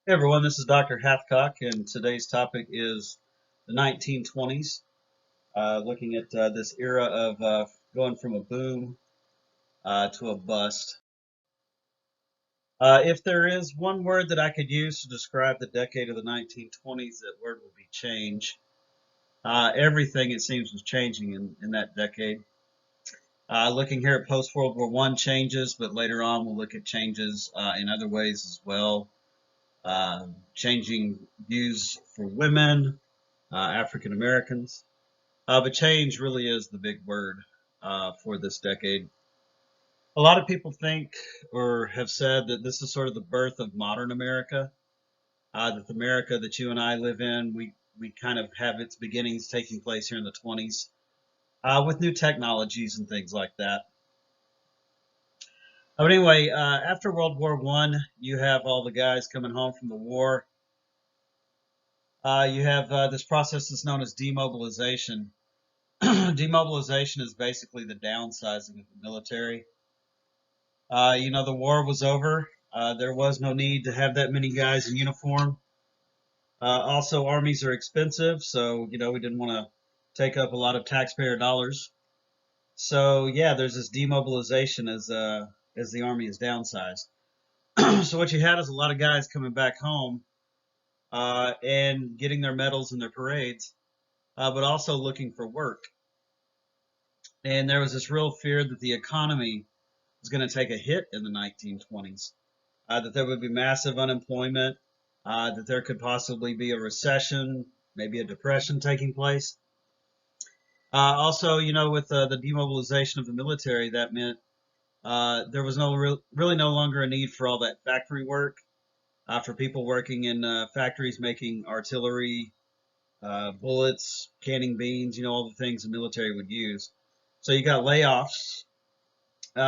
Hey everyone, this is Dr. Hathcock, and today's topic is the 1920s, looking at this era of going from a boom to a bust. If there is one word that I could use to describe the decade of the 1920s, that word would be change. Everything, it seems, was changing in that decade. Looking here at post-World War I changes, but later on we'll look at changes in other ways as well. Changing views for women, African Americans. But change really is the big word for this decade. A lot of people think or have said that this is sort of the birth of modern America, that the America that you and I live in, we kind of have its beginnings taking place here in the 20s with new technologies and things like that. But anyway, after World War One, you have all the guys coming home from the war. You have this process that's known as demobilization. Demobilization is basically the downsizing of the military. The war was over. There was no need to have that many guys in uniform. Also, armies are expensive, so we didn't want to take up a lot of taxpayer dollars. So yeah, there's this demobilization as the army is downsized. So what you had is a lot of guys coming back home and getting their medals and their parades, but also looking for work. And there was this real fear that the economy was going to take a hit in the 1920s, that there would be massive unemployment, that there could possibly be a recession, maybe a depression taking place. Also, with the demobilization of the military, that meant there was really no longer a need for all that factory work, for people working in factories making artillery, bullets, canning beans, all the things the military would use. So you got layoffs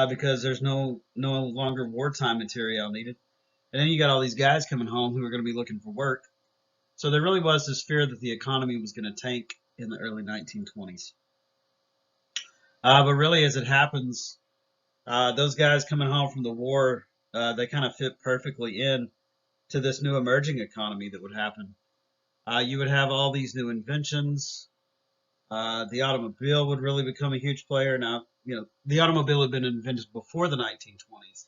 because there's no longer wartime material needed. And then you got all these guys coming home who are going to be looking for work. So there really was this fear that the economy was going to tank in the early 1920s. But really, as it happens, those guys coming home from the war, they kind of fit perfectly in to this new emerging economy that would happen. You would have all these new inventions. The automobile would really become a huge player. Now, the automobile had been invented before the 1920s,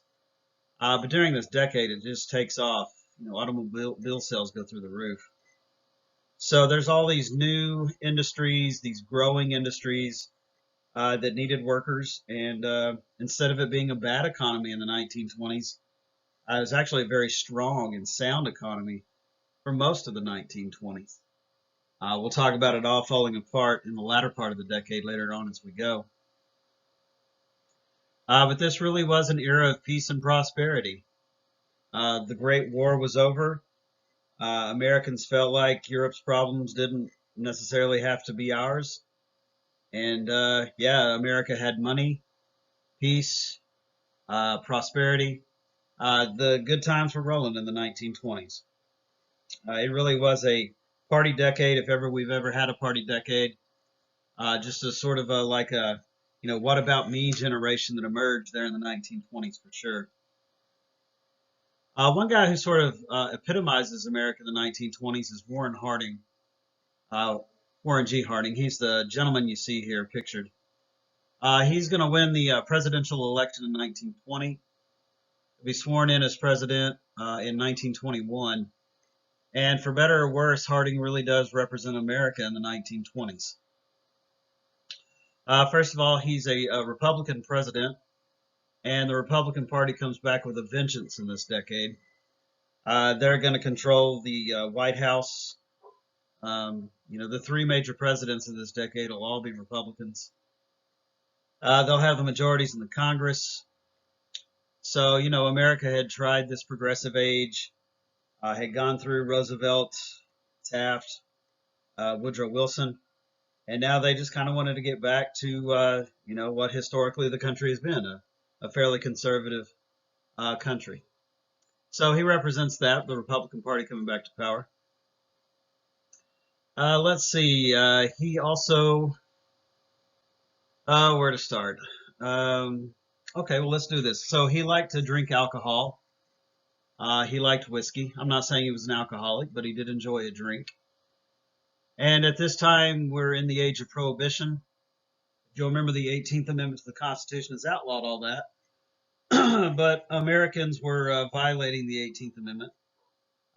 but during this decade, it just takes off. Automobile sales go through the roof. So there's all these new industries, these growing industries that needed workers, and instead of it being a bad economy in the 1920s, it was actually a very strong and sound economy for most of the 1920s. We'll talk about it all falling apart in the latter part of the decade later on as we go. But this really was an era of peace and prosperity. The Great War was over. Americans felt like Europe's problems didn't necessarily have to be ours. And yeah, America had money, peace, prosperity. The good times were rolling in the 1920s. It really was a party decade, if ever we've ever had a party decade. Just a sort of like a, what about me generation that emerged there in the 1920s for sure. One guy who sort of epitomizes America in the 1920s is Warren Harding. Uh, Warren G. Harding. He's the gentleman you see here pictured. He's going to win the presidential election in 1920, be sworn in as president in 1921. And for better or worse, Harding really does represent America in the 1920s. First of all, he's a Republican president, and the Republican Party comes back with a vengeance in this decade. They're going to control the White House. The three major presidents of this decade will all be Republicans. They'll have the majorities in the Congress. So, America had tried this progressive age, had gone through Roosevelt, Taft, Woodrow Wilson, and now they just kind of wanted to get back to, what historically the country has been, a fairly conservative country. So he represents that, the Republican Party coming back to power. Let's see. He also, where to start? Okay, well, let's do this. So he liked to drink alcohol. He liked whiskey. I'm not saying he was an alcoholic, but he did enjoy a drink. And at this time, we're in the age of prohibition. If you'll remember, the 18th Amendment to the Constitution has outlawed all that. But Americans were violating the 18th Amendment.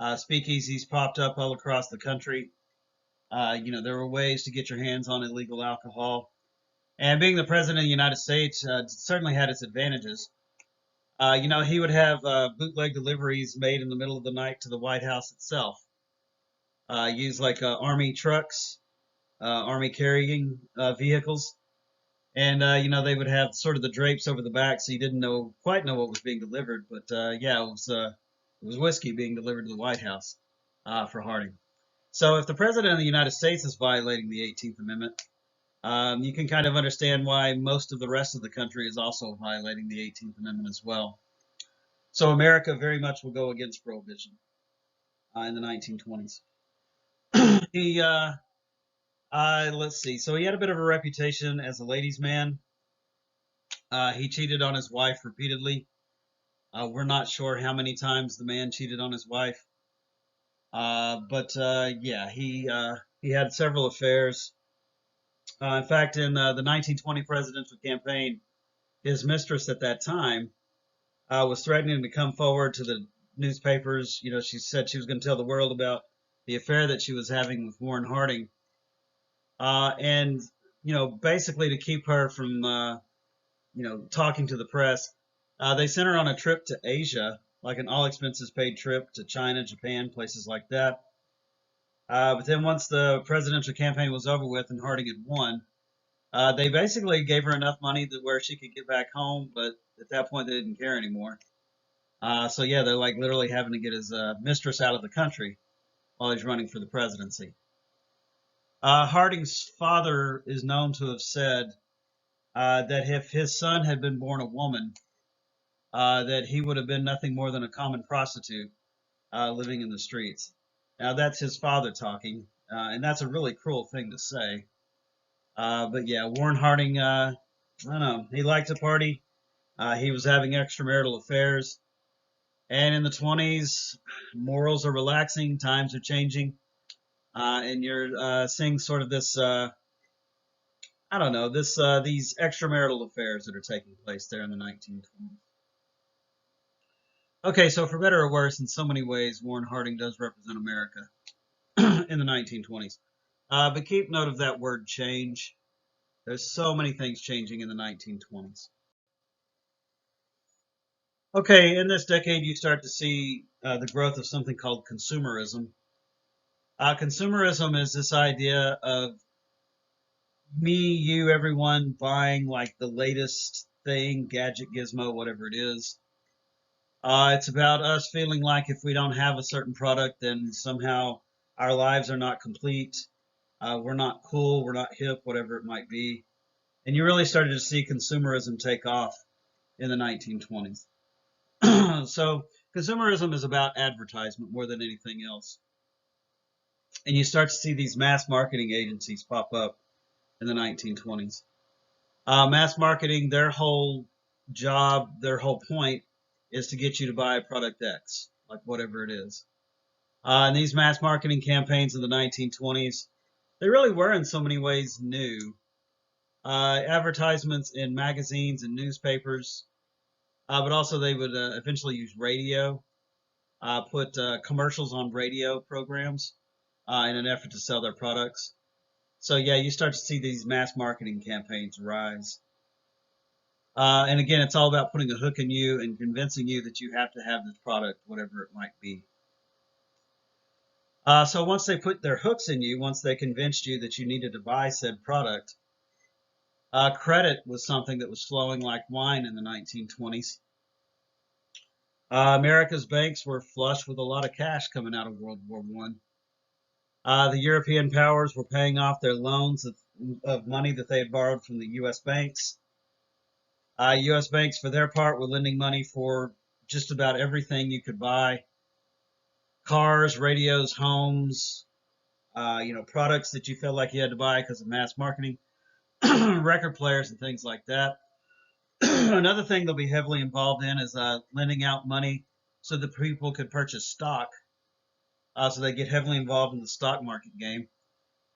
Speakeasies popped up all across the country. There were ways to get your hands on illegal alcohol. And being the president of the United States certainly had its advantages. He would have bootleg deliveries made in the middle of the night to the White House itself. Use like Army trucks, Army carrying vehicles. And, they would have sort of the drapes over the back, so you didn't quite know what was being delivered. But, it was whiskey being delivered to the White House for Harding. So if the President of the United States is violating the 18th Amendment, you can kind of understand why most of the rest of the country is also violating the 18th Amendment as well. So America very much will go against prohibition in the 1920s. He, let's see. So he had a bit of a reputation as a ladies' man. He cheated on his wife repeatedly. We're not sure how many times the man cheated on his wife. He had several affairs. In fact, in the 1920 presidential campaign, his mistress at that time was threatening to come forward to the newspapers. She said she was going to tell the world about the affair that she was having with Warren Harding. And basically to keep her from, talking to the press, they sent her on a trip to Asia, like an all expenses paid trip to China, Japan, places like that. But then once the presidential campaign was over with and Harding had won, they basically gave her enough money where she could get back home, but at that point they didn't care anymore. They're like literally having to get his mistress out of the country while he's running for the presidency. Harding's father is known to have said that if his son had been born a woman, that he would have been nothing more than a common prostitute living in the streets. Now that's his father talking, and that's a really cruel thing to say. Warren Harding, I don't know, he liked to party. He was having extramarital affairs. And in the 20s, morals are relaxing, times are changing, and you're seeing sort of this, these extramarital affairs that are taking place there in the 1920s. Okay, so for better or worse, in so many ways, Warren Harding does represent America in the 1920s. But keep note of that word change. There's so many things changing in the 1920s. Okay, in this decade, you start to see the growth of something called consumerism. Consumerism is this idea of me, you, everyone buying like the latest thing, gadget, gizmo, whatever it is. It's about us feeling like if we don't have a certain product, then somehow our lives are not complete. We're not cool, we're not hip, whatever it might be. And you really started to see consumerism take off in the 1920s. So consumerism is about advertisement more than anything else. And you start to see these mass marketing agencies pop up in the 1920s. Mass marketing, their whole job, their whole point is to get you to buy product X, like whatever it is. And these mass marketing campaigns in the 1920s, they really were in so many ways new. Advertisements in magazines and newspapers, but also they would eventually use radio, put commercials on radio programs in an effort to sell their products. So yeah, you start to see these mass marketing campaigns rise. And again, it's all about putting a hook in you and convincing you that you have to have this product, whatever it might be. So once they put their hooks in you, once they convinced you that you needed to buy said product, credit was something that was flowing like wine in the 1920s. America's banks were flush with a lot of cash coming out of World War I. The European powers were paying off their loans of money that they had borrowed from the U.S. banks. U.S. banks, for their part, were lending money for just about everything you could buy. Cars, radios, homes, products that you felt like you had to buy because of mass marketing, record players and things like that. Another thing they'll be heavily involved in is lending out money so that people could purchase stock. So they get heavily involved in the stock market game.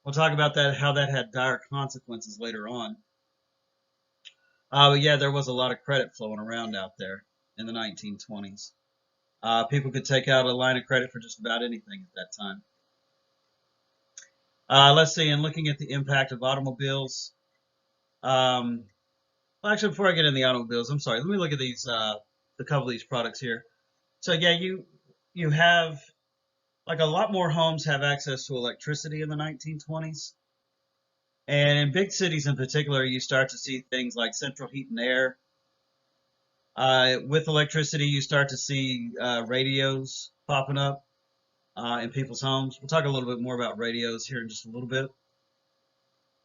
We'll talk about that, how that had dire consequences later on. But yeah, there was a lot of credit flowing around out there in the 1920s. People could take out a line of credit for just about anything at that time. Let's see, and looking at the impact of automobiles. Well, actually, before I get into the automobiles, I'm sorry. Let me look at these, a couple of these products here. So yeah, you have like a lot more homes have access to electricity in the 1920s, and in big cities in particular, you start to see things like central heat and air. With electricity, you start to see radios popping up in people's homes. We'll talk a little bit more about radios here in just a little bit.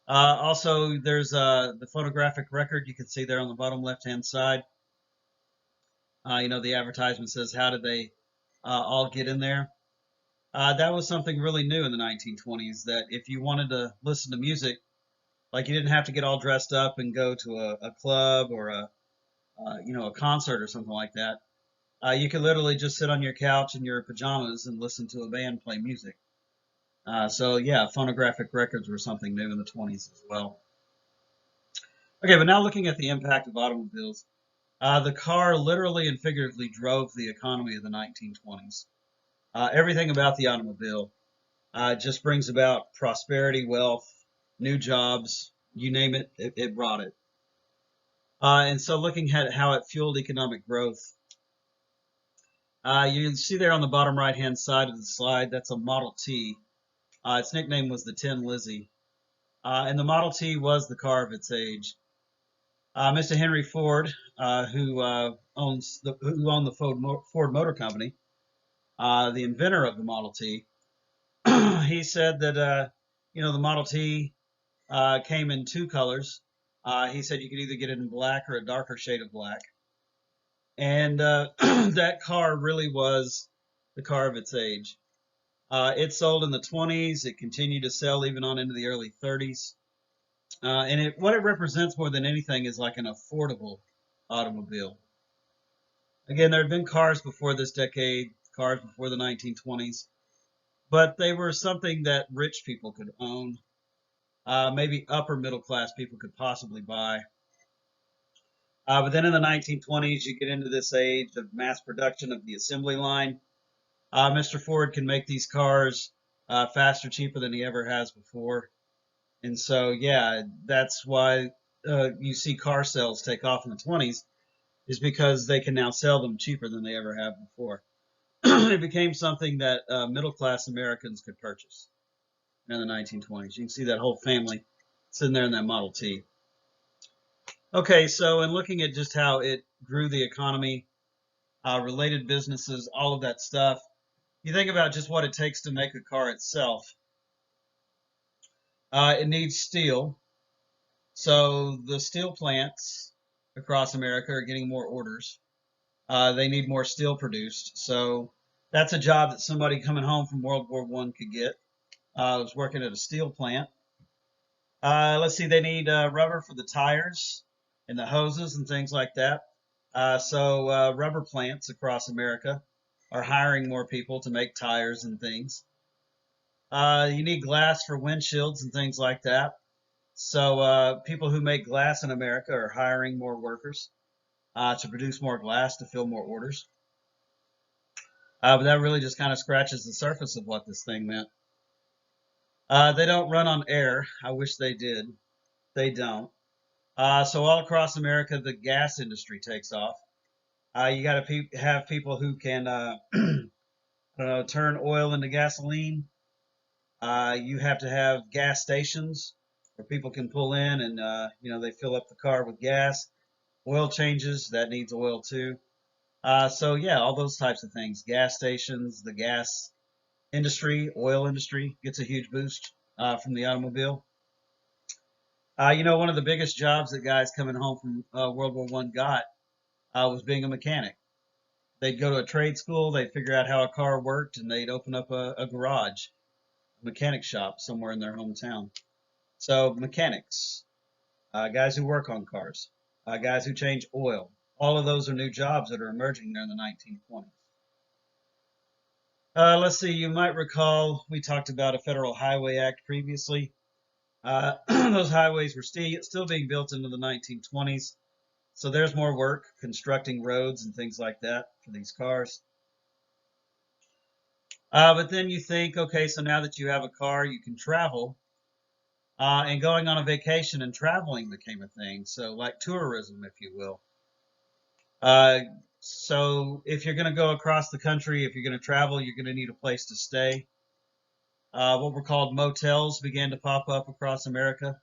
Also, there's the phonographic record. You can see there on the bottom left-hand side. The advertisement says, "How did they all get in there?" That was something really new in the 1920s, that if you wanted to listen to music, like you didn't have to get all dressed up and go to a club or a concert or something like that. You could literally just sit on your couch in your pajamas and listen to a band play music. So yeah, phonographic records were something new in the 20s as well. Okay, but now looking at the impact of automobiles, the car literally and figuratively drove the economy of the 1920s. Everything about the automobile just brings about prosperity, wealth, new jobs, you name it, it brought it. And so looking at how it fueled economic growth, you can see there on the bottom right-hand side of the slide, that's a Model T. Its nickname was the Tin Lizzie. And the Model T was the car of its age. Mr. Henry Ford, who owned the Ford Motor Company, the inventor of the Model T, he said that the Model T came in two colors. He said you could either get it in black or a darker shade of black. And that car really was the car of its age. It sold in the 20s. It continued to sell even on into the early 30s. And what it represents more than anything is like an affordable automobile. Again, there had been cars before this decade, cars before the 1920s, but they were something that rich people could own, maybe upper middle class people could possibly buy. But then in the 1920s, you get into this age of mass production of the assembly line. Mr. Ford can make these cars faster, cheaper than he ever has before. And so, yeah, that's why you see car sales take off in the 20s, is because they can now sell them cheaper than they ever have before. It became something that middle class Americans could purchase in the 1920s. You can see that whole family sitting there in that Model T. Okay, so in looking at just how it grew the economy, related businesses, all of that stuff, you think about just what it takes to make a car itself. It needs steel. So the steel plants across America are getting more orders. They need more steel produced. So that's a job that somebody coming home from World War I could get. I was working at a steel plant. Let's see, they need rubber for the tires and the hoses and things like that. So rubber plants across America are hiring more people to make tires and things. You need glass for windshields and things like that. So people who make glass in America are hiring more workers to produce more glass to fill more orders. But that really just kind of scratches the surface of what this thing meant. They don't run on air. I wish they did. They don't. So all across America, the gas industry takes off. You got to have people who can, turn oil into gasoline. You have to have gas stations where people can pull in and, they fill up the car with gas. Oil changes, that needs oil too. So yeah, all those types of things. Gas stations, the gas industry, oil industry gets a huge boost from the automobile. One of the biggest jobs that guys coming home from World War I got was being a mechanic. They'd go to a trade school, they'd figure out how a car worked, and they'd open up a garage, a mechanic shop somewhere in their hometown. So mechanics, guys who work on cars, guys who change oil, all of those are new jobs that are emerging there in the 1920s. Let's see, you might recall we talked about a Federal Highway Act previously. Those highways were still being built into the 1920s. So there's more work constructing roads and things like that for these cars. But then you think, okay, so now that you have a car, you can travel. And going on a vacation and traveling became a thing. So, like tourism, if you will. Uh, so, if you're going to go across the country, if you're going to travel, you're going to need a place to stay. What were called motels began to pop up across America.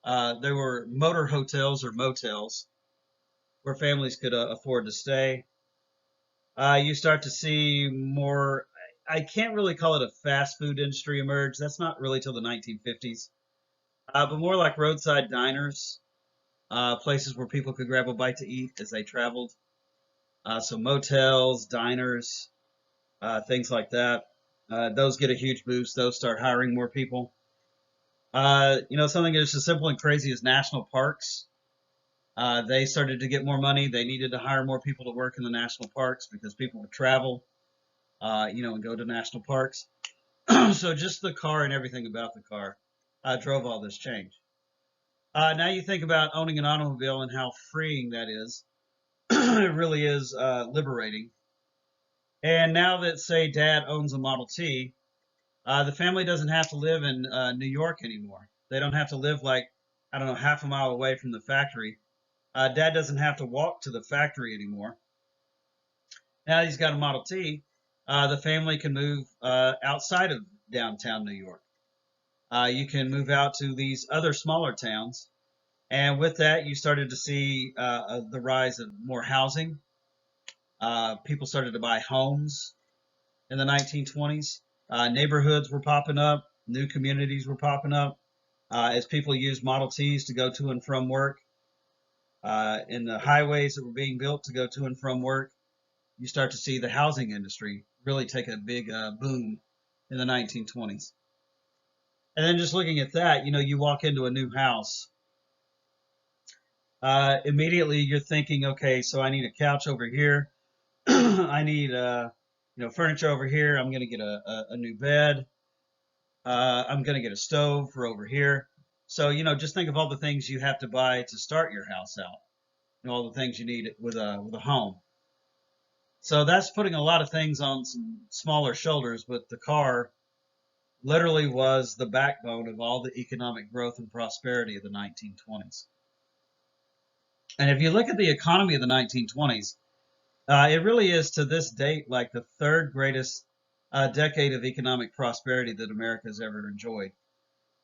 There were motor hotels or motels where families could afford to stay. You start to see more. I can't really call it a fast food industry emerge. That's not really till the 1950s, but more like roadside diners, places where people could grab a bite to eat as they traveled. So motels, diners, things like that. Those get a huge boost. Those start hiring more people. Something that's as simple and crazy as national parks. They started to get more money. They needed to hire more people to work in the national parks because people would travel, and go to national parks. So just the car and everything about the car drove all this change. Now you think about owning an automobile and how freeing that is. It really is liberating. And now that, say, Dad owns a Model T, the family doesn't have to live in New York anymore. They don't have to live like, I don't know, half a mile away from the factory. Dad doesn't have to walk to the factory anymore. Now he's got a Model T. The family can move outside of downtown New York. You can move out to these other smaller towns. And with that, you started to see the rise of more housing. People started to buy homes in the 1920s. Neighborhoods were popping up, new communities were popping up as people used Model Ts to go to and from work. In the highways that were being built to go to and from work, you start to see the housing industry really take a big boom in the 1920s. And then just looking at that, you walk into a new house. Immediately you're thinking, okay, so I need a couch over here. I need, furniture over here. I'm going to get a new bed. I'm going to get a stove for over here. So, just think of all the things you have to buy to start your house out. All the things you need with a home. So that's putting a lot of things on some smaller shoulders, but the car literally was the backbone of all the economic growth and prosperity of the 1920s. And if you look at the economy of the 1920s, it really is to this date like the third greatest decade of economic prosperity that America has ever enjoyed.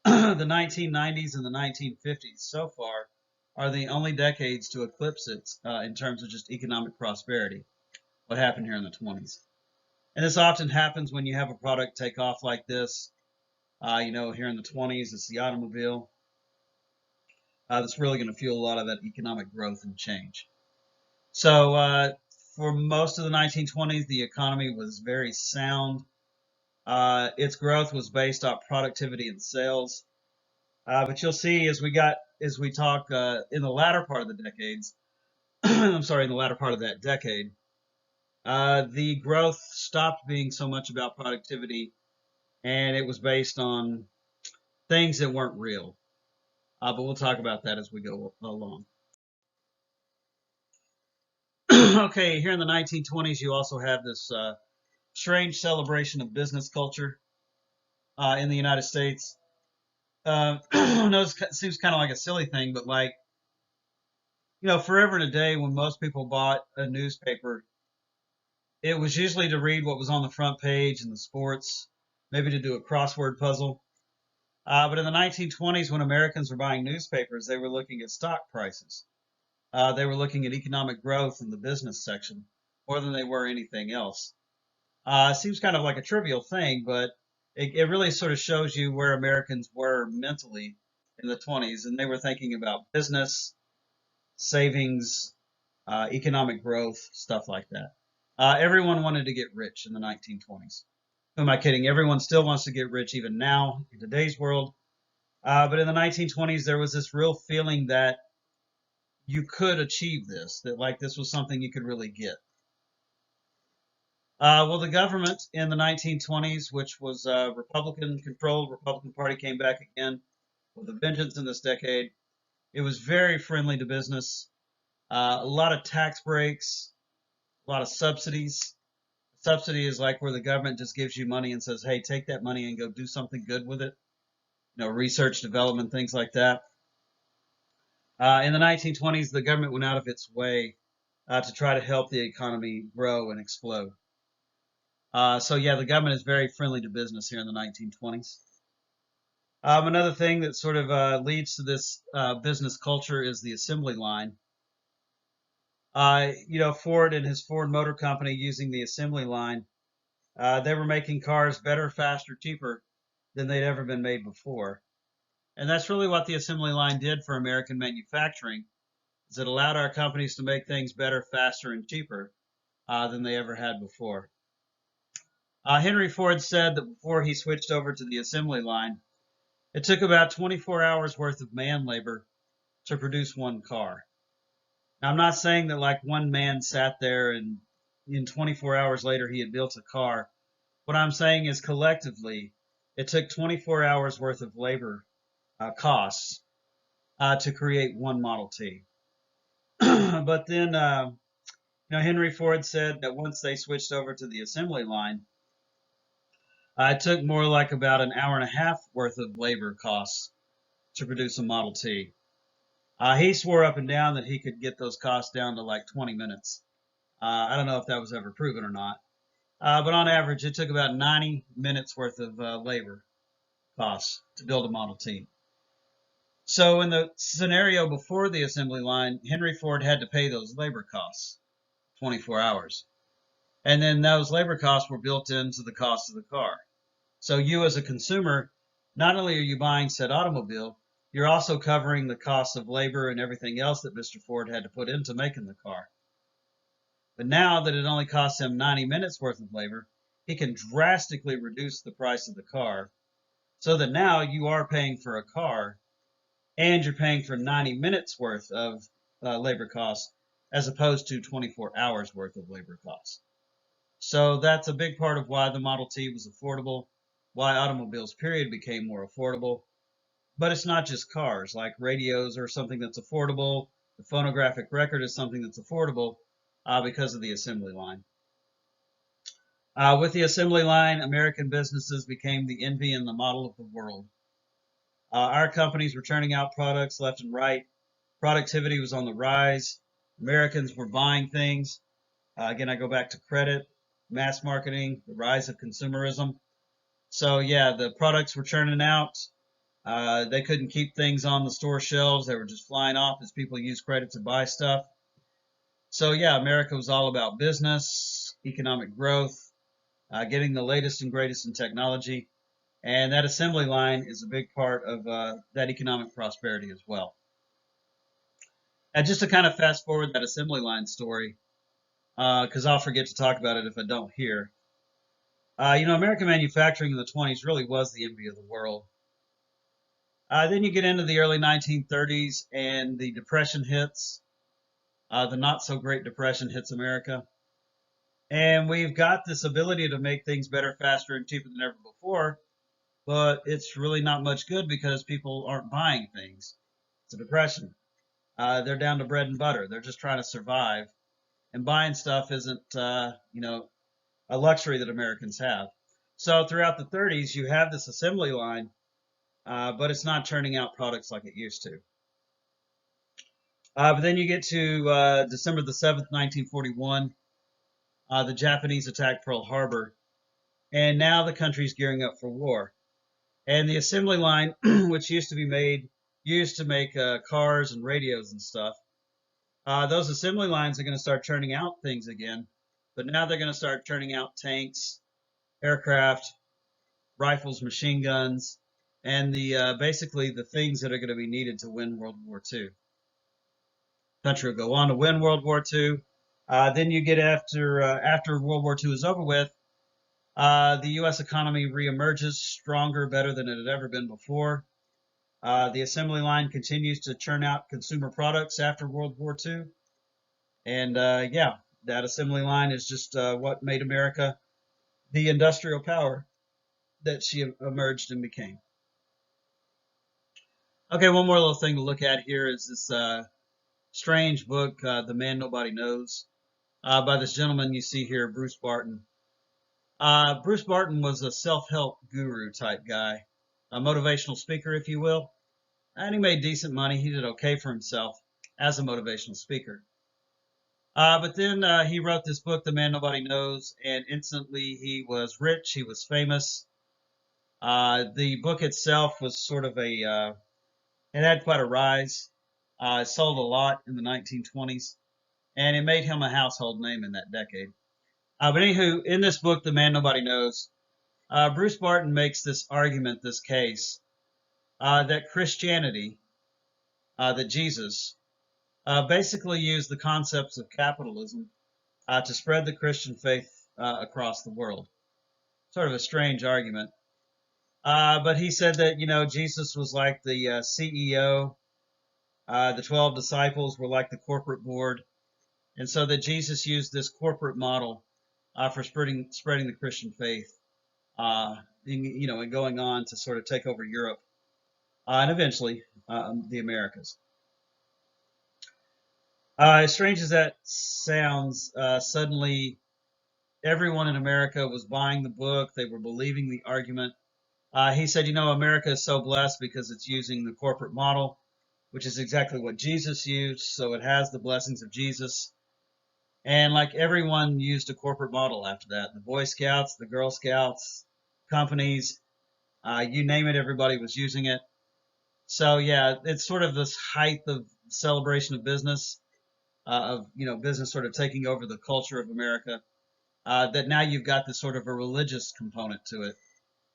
The 1990s and the 1950s so far are the only decades to eclipse it in terms of just economic prosperity. What happened here in the 20s? And this often happens when you have a product take off like this. Here in the 20s, it's the automobile. That's really going to fuel a lot of that economic growth and change. So, for most of the 1920s, the economy was very sound. Its growth was based on productivity and sales. But you'll see as we talk in the latter part of the decades, I'm sorry, in the latter part of that decade, the growth stopped being so much about productivity, and it was based on things that weren't real. But we'll talk about that as we go along. Okay, here in the 1920s, you also have this strange celebration of business culture in the United States. I know it seems kind of like a silly thing, but like, forever and a day when most people bought a newspaper, it was usually to read what was on the front page and the sports, maybe to do a crossword puzzle. But in the 1920s, when Americans were buying newspapers, they were looking at stock prices. They were looking at economic growth in the business section more than they were anything else. Seems kind of like a trivial thing, but it really sort of shows you where Americans were mentally in the 20s, and they were thinking about business, savings, economic growth, stuff like that. Everyone wanted to get rich in the 1920s. Who am I kidding? Everyone still wants to get rich even now in today's world. But in the 1920s, there was this real feeling that you could achieve this, that like this was something you could really get. Well, the government in the 1920s, which was Republican controlled, Republican Party came back again with a vengeance in this decade. It was very friendly to business. A lot of tax breaks, a lot of subsidies. Subsidy is like where the government just gives you money and says, "Hey, take that money and go do something good with it." Research, development, things like that. In the 1920s, the government went out of its way to try to help the economy grow and explode. So yeah, the government is very friendly to business here in the 1920s. Another thing that sort of leads to this business culture is the assembly line. Ford and his Ford Motor Company using the assembly line, they were making cars better, faster, cheaper than they'd ever been made before. And that's really what the assembly line did for American manufacturing, is it allowed our companies to make things better, faster, and cheaper than they ever had before. Henry Ford said that before he switched over to the assembly line, it took about 24 hours worth of man labor to produce one car. Now, I'm not saying that like one man sat there and in 24 hours later he had built a car. What I'm saying is collectively, it took 24 hours worth of labor costs to create one Model T. But then, Henry Ford said that once they switched over to the assembly line, it took more like about an hour and a half worth of labor costs to produce a Model T. He swore up and down that he could get those costs down to like 20 minutes. I don't know if that was ever proven or not. But on average, it took about 90 minutes worth of labor costs to build a Model T. So in the scenario before the assembly line, Henry Ford had to pay those labor costs, 24 hours. And then those labor costs were built into the cost of the car. So you as a consumer, not only are you buying said automobile, you're also covering the cost of labor and everything else that Mr. Ford had to put into making the car. But now that it only costs him 90 minutes worth of labor, he can drastically reduce the price of the car so that now you are paying for a car and you're paying for 90 minutes worth of labor costs as opposed to 24 hours worth of labor costs. So that's a big part of why the Model T was affordable, why automobiles, period, became more affordable. But it's not just cars, like radios are something that's affordable. The phonographic record is something that's affordable because of the assembly line. With the assembly line, American businesses became the envy and the model of the world. Our companies were turning out products left and right. Productivity was on the rise. Americans were buying things. Again, I go back to credit, mass marketing, the rise of consumerism. So yeah, the products were churning out. They couldn't keep things on the store shelves. They were just flying off as people used credit to buy stuff. So yeah, America was all about business, economic growth, getting the latest and greatest in technology. And that assembly line is a big part of that economic prosperity as well. And just to kind of fast forward that assembly line story, because I'll forget to talk about it if I don't here. American manufacturing in the 20s really was the envy of the world. Then you get into the early 1930s and the Depression hits. The not so great Depression hits America. And we've got this ability to make things better, faster, and cheaper than ever before, but it's really not much good because people aren't buying things. It's a depression. They're down to bread and butter. They're just trying to survive. And buying stuff isn't, a luxury that Americans have. So throughout the 30s, you have this assembly line, but it's not turning out products like it used to. But then you get to December the 7th, 1941. The Japanese attacked Pearl Harbor, and now the country's gearing up for war. And the assembly line, which used to make cars and radios and stuff, those assembly lines are going to start churning out things again, but now they're going to start churning out tanks, aircraft, rifles, machine guns, and basically the things that are going to be needed to win World War II. The country will go on to win World War II. Then you get after World War II is over with, the U.S. economy reemerges stronger, better than it had ever been before. The assembly line continues to churn out consumer products after World War II. And that assembly line is just what made America the industrial power that she emerged and became. Okay, one more little thing to look at here is this strange book, The Man Nobody Knows, by this gentleman you see here, Bruce Barton. Bruce Barton was a self-help guru type guy, a motivational speaker, if you will, and he made decent money. He did okay for himself as a motivational speaker. But then he wrote this book, The Man Nobody Knows, and instantly he was rich, he was famous. The book itself was sort of it had quite a rise. It sold a lot in the 1920s, and it made him a household name in that decade. But anywho, in this book, The Man Nobody Knows, Bruce Barton makes this argument, this case, that Christianity, that Jesus, basically used the concepts of capitalism to spread the Christian faith across the world. Sort of a strange argument. But he said that, Jesus was like the CEO, the 12 disciples were like the corporate board, and so that Jesus used this corporate model for spreading the Christian faith, and going on to sort of take over Europe and eventually the Americas. As strange as that sounds, suddenly everyone in America was buying the book. They were believing the argument. He said, America is so blessed because it's using the corporate model, which is exactly what Jesus used. So it has the blessings of Jesus. And like everyone used a corporate model after that. The Boy Scouts, the Girl Scouts, companies, you name it, everybody was using it. So yeah, it's sort of this height of celebration of business, business sort of taking over the culture of America. That now you've got this sort of a religious component to it,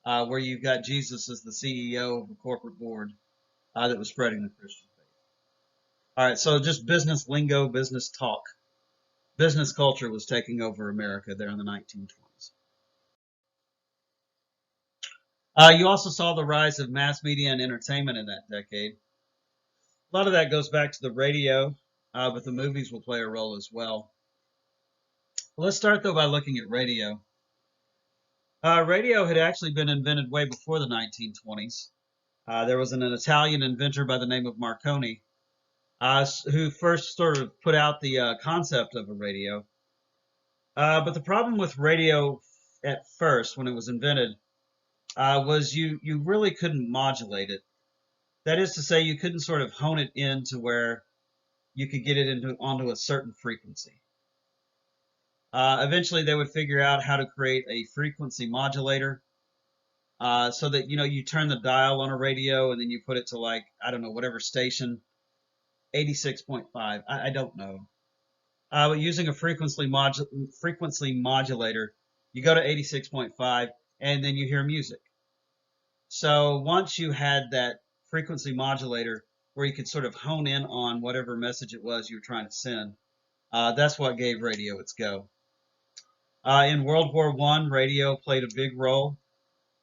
where you've got Jesus as the CEO of a corporate board that was spreading the Christian faith. All right, so just business lingo, business talk. Business culture was taking over America there in the 1920s. You also saw the rise of mass media and entertainment in that decade. A lot of that goes back to the radio, but the movies will play a role as well. Let's start, though, by looking at radio. Radio had actually been invented way before the 1920s. There was an Italian inventor by the name of Marconi who first sort of put out the concept of a radio. But the problem with radio at first, when it was invented, was you really couldn't modulate it. That is to say, you couldn't sort of hone it in to where you could get it onto a certain frequency. Eventually, they would figure out how to create a frequency modulator so that, you turn the dial on a radio and then you put it to like, I don't know, whatever station, 86.5. I don't know. But using a frequency modulator, you go to 86.5 and then you hear music. So once you had that frequency modulator where you could sort of hone in on whatever message it was you were trying to send, that's what gave radio its go. In World War I, radio played a big role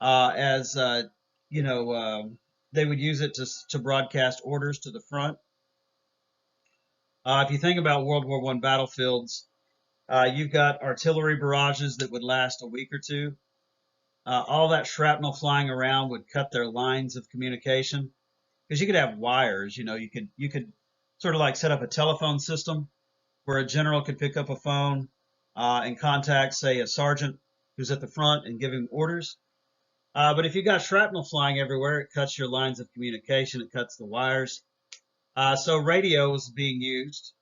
as they would use it to broadcast orders to the front. If you think about World War I battlefields, you've got artillery barrages that would last a week or two. All that shrapnel flying around would cut their lines of communication because you could have wires. You could sort of like set up a telephone system where a general could pick up a phone and contact, say, a sergeant who's at the front and give him orders. But if you got shrapnel flying everywhere, it cuts your lines of communication. It cuts the wires. So radio was being used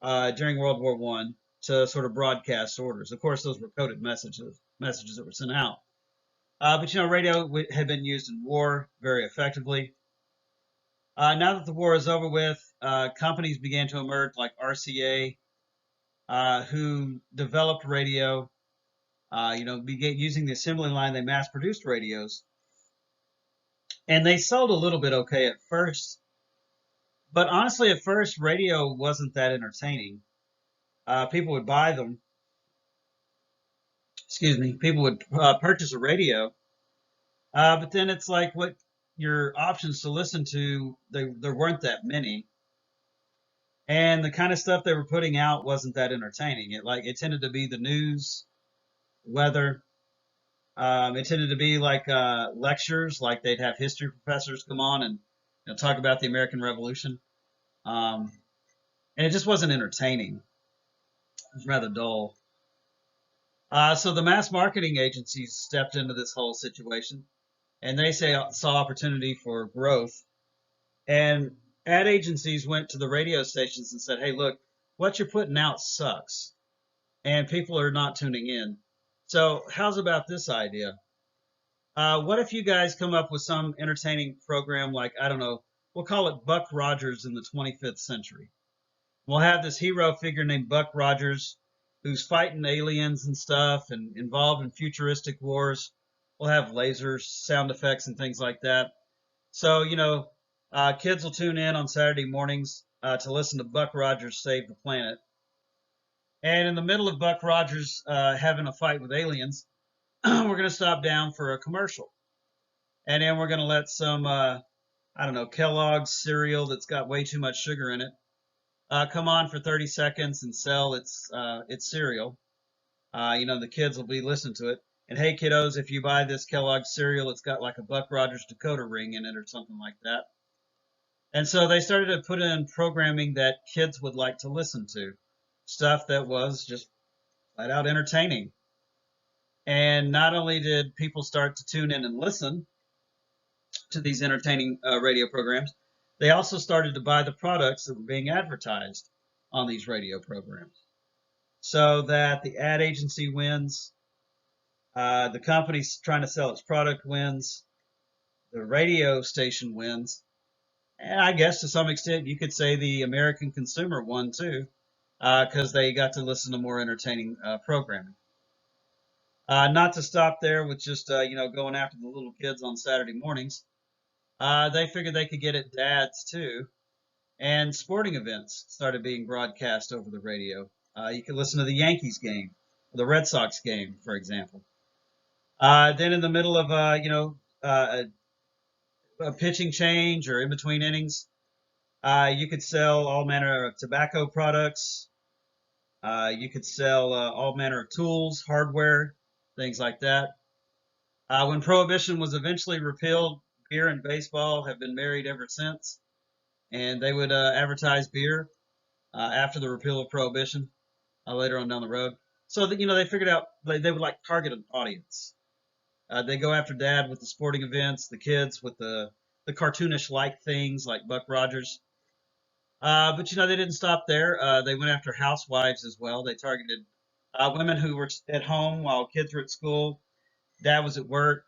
during World War I to sort of broadcast orders. Of course, those were coded messages that were sent out. But radio had been used in war very effectively. Now that the war is over with, companies began to emerge like RCA, who developed radio. Began using the assembly line. They mass-produced radios, and they sold a little bit okay at first. But honestly, at first, radio wasn't that entertaining. People would buy them. Excuse me. People would purchase a radio, but then it's like what your options to listen to, there weren't that many. And the kind of stuff they were putting out wasn't that entertaining. It tended to be the news, weather. It tended to be like lectures, like they'd have history professors come on and talk about the American Revolution. Um, and it just wasn't entertaining. It was rather dull. So the mass marketing agencies stepped into this whole situation, and they saw opportunity for growth. And ad agencies went to the radio stations and said, "Hey, look, what you're putting out sucks, and people are not tuning in. So how's about this idea? What if you guys come up with some entertaining program like, I don't know, we'll call it Buck Rogers in the 25th century. We'll have this hero figure named Buck Rogers who's fighting aliens and stuff and involved in futuristic wars. We'll have lasers, sound effects, and things like that. So, kids will tune in on Saturday mornings to listen to Buck Rogers save the planet. And in the middle of Buck Rogers having a fight with aliens, we're going to stop down for a commercial. And then we're going to let some, I don't know, Kellogg's cereal that's got way too much sugar in it come on for 30 seconds and sell its cereal. The kids will be listening to it. And hey, kiddos, if you buy this Kellogg's cereal, it's got like a Buck Rogers Dakota ring in it or something like that. And so they started to put in programming that kids would like to listen to, stuff that was just flat out entertaining. And not only did people start to tune in and listen to these entertaining radio programs, they also started to buy the products that were being advertised on these radio programs. So that the ad agency wins, the company's trying to sell its product wins, the radio station wins, and I guess to some extent you could say the American consumer won too, because they got to listen to more entertaining programming. Not to stop there with just going after the little kids on Saturday mornings. They figured they could get at dads too, and sporting events started being broadcast over the radio. You could listen to the Yankees game, the Red Sox game, for example. Then in the middle of a pitching change or in between innings, you could sell all manner of tobacco products. You could sell all manner of tools, hardware, things like that. When Prohibition was eventually repealed, beer and baseball have been married ever since, and they would advertise beer after the repeal of Prohibition later on down the road. So that they figured out they would like target an audience. They go after dad with the sporting events, the kids with the cartoonish like things like Buck Rogers. But they didn't stop there. They went after housewives as well. They targeted women who were at home while kids were at school. Dad was at work.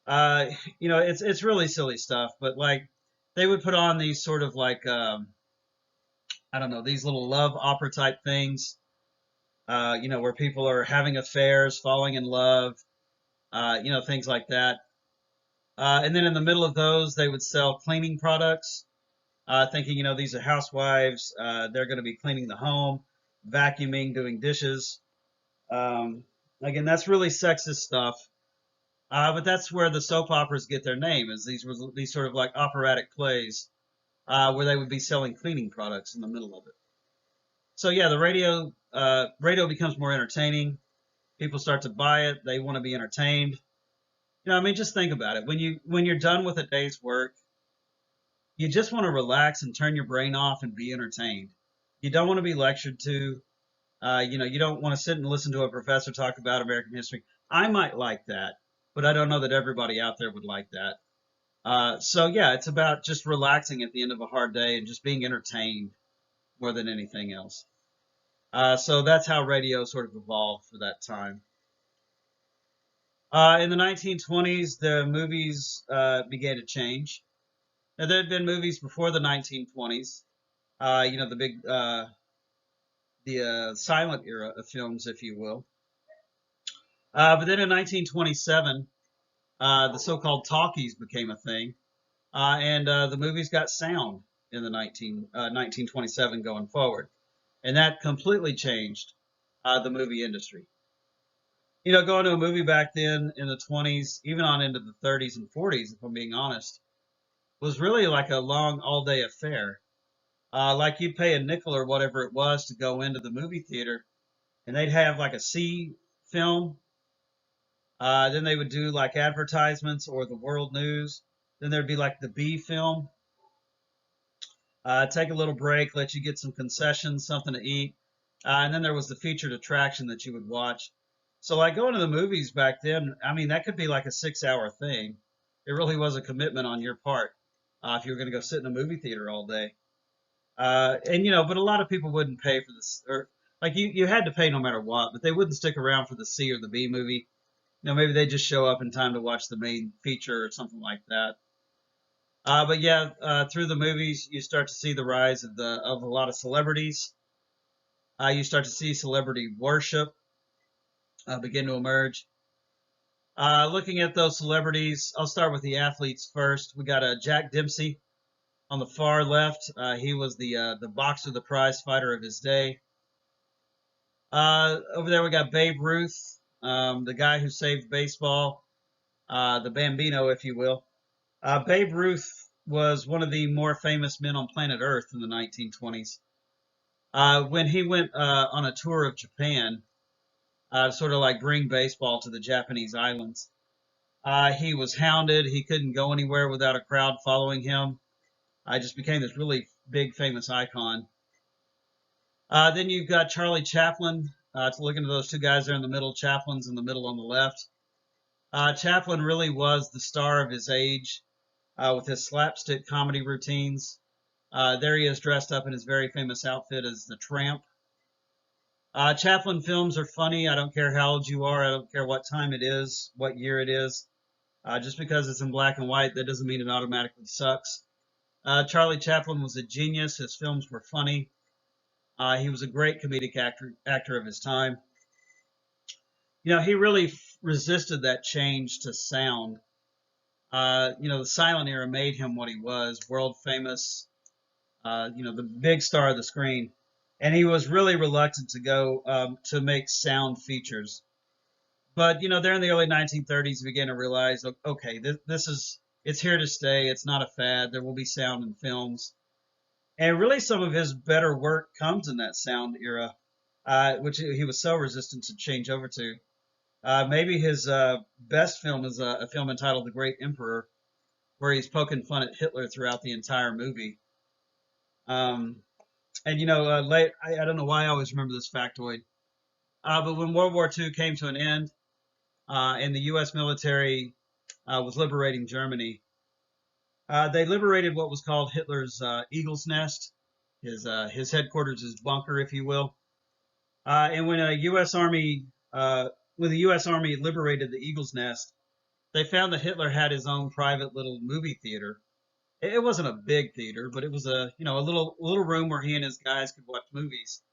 It's really silly stuff, but like they would put on these sort of like I don't know, these little love opera type things. Where people are having affairs, falling in love, things like that. And then in the middle of those, they would sell cleaning products, thinking, these are housewives. They're going to be cleaning the home, vacuuming, doing dishes. Again, that's really sexist stuff. But that's where the soap operas get their name, is these sort of like operatic plays where they would be selling cleaning products in the middle of it. So yeah, the radio becomes more entertaining. People start to buy it. They want to be entertained. Just think about it. When you're done with a day's work, you just want to relax and turn your brain off and be entertained. You don't want to be lectured to. You don't want to sit and listen to a professor talk about American history. I might like that, but I don't know that everybody out there would like that. So yeah, it's about just relaxing at the end of a hard day and just being entertained more than anything else. So that's how radio sort of evolved for that time. In the 1920s, the movies began to change. Now, there had been movies before the 1920s. The big, the silent era of films, if you will. But then in 1927, the so-called talkies became a thing, and the movies got sound in the 1927 going forward, and that completely changed the movie industry. Going to a movie back then in the 20s, even on into the 30s and 40s, if I'm being honest, was really like a long all-day affair. Like you'd pay a nickel or whatever it was to go into the movie theater, and they'd have like a C film. Then they would do like advertisements or the world news. Then there'd be like the B film. Take a little break, let you get some concessions, something to eat. And then there was the featured attraction that you would watch. So, like going to the movies back then, I mean, that could be like a 6 hour thing. It really was a commitment on your part if you were going to go sit in a movie theater all day. But a lot of people wouldn't pay for this, or like you had to pay no matter what, but they wouldn't stick around for the C or the B movie. Maybe they just show up in time to watch the main feature or something like that. But yeah, through the movies, you start to see the rise of a lot of celebrities. You start to see celebrity worship begin to emerge. Looking at those celebrities, I'll start with the athletes first. We got Jack Dempsey on the far left. He was the boxer, the prize fighter of his day. Over there, we got Babe Ruth, the guy who saved baseball, the Bambino, if you will. Babe Ruth was one of the more famous men on planet Earth in the 1920s. When he went on a tour of Japan, sort of like bring baseball to the Japanese islands, he was hounded. He couldn't go anywhere without a crowd following him. I just became this really big, famous icon. Then you've got Charlie Chaplin. To look into those two guys there in the middle, Chaplin's in the middle on the left. Chaplin really was the star of his age with his slapstick comedy routines. There he is dressed up in his very famous outfit as the Tramp. Chaplin films are funny. I don't care how old you are. I don't care what time it is, what year it is. Just because it's in black and white, that doesn't mean it automatically sucks. Charlie Chaplin was a genius. His films were funny. He was a great comedic actor of his time. He really resisted that change to sound. The silent era made him what he was, world famous, the big star of the screen. And he was really reluctant to go to make sound features. But, there in the early 1930s, he began to realize, okay, it's here to stay. It's not a fad. There will be sound in films. And really some of his better work comes in that sound era, which he was so resistant to change over to. Maybe his best film is a film entitled The Great Emperor, where he's poking fun at Hitler throughout the entire movie. I don't know why I always remember this factoid, but when World War II came to an end and the U.S. military was liberating Germany, they liberated what was called Hitler's Eagle's Nest, his headquarters, his bunker, if you will. And when the U.S. Army liberated the Eagle's Nest, they found that Hitler had his own private little movie theater. It wasn't a big theater, but it was a little room where he and his guys could watch movies.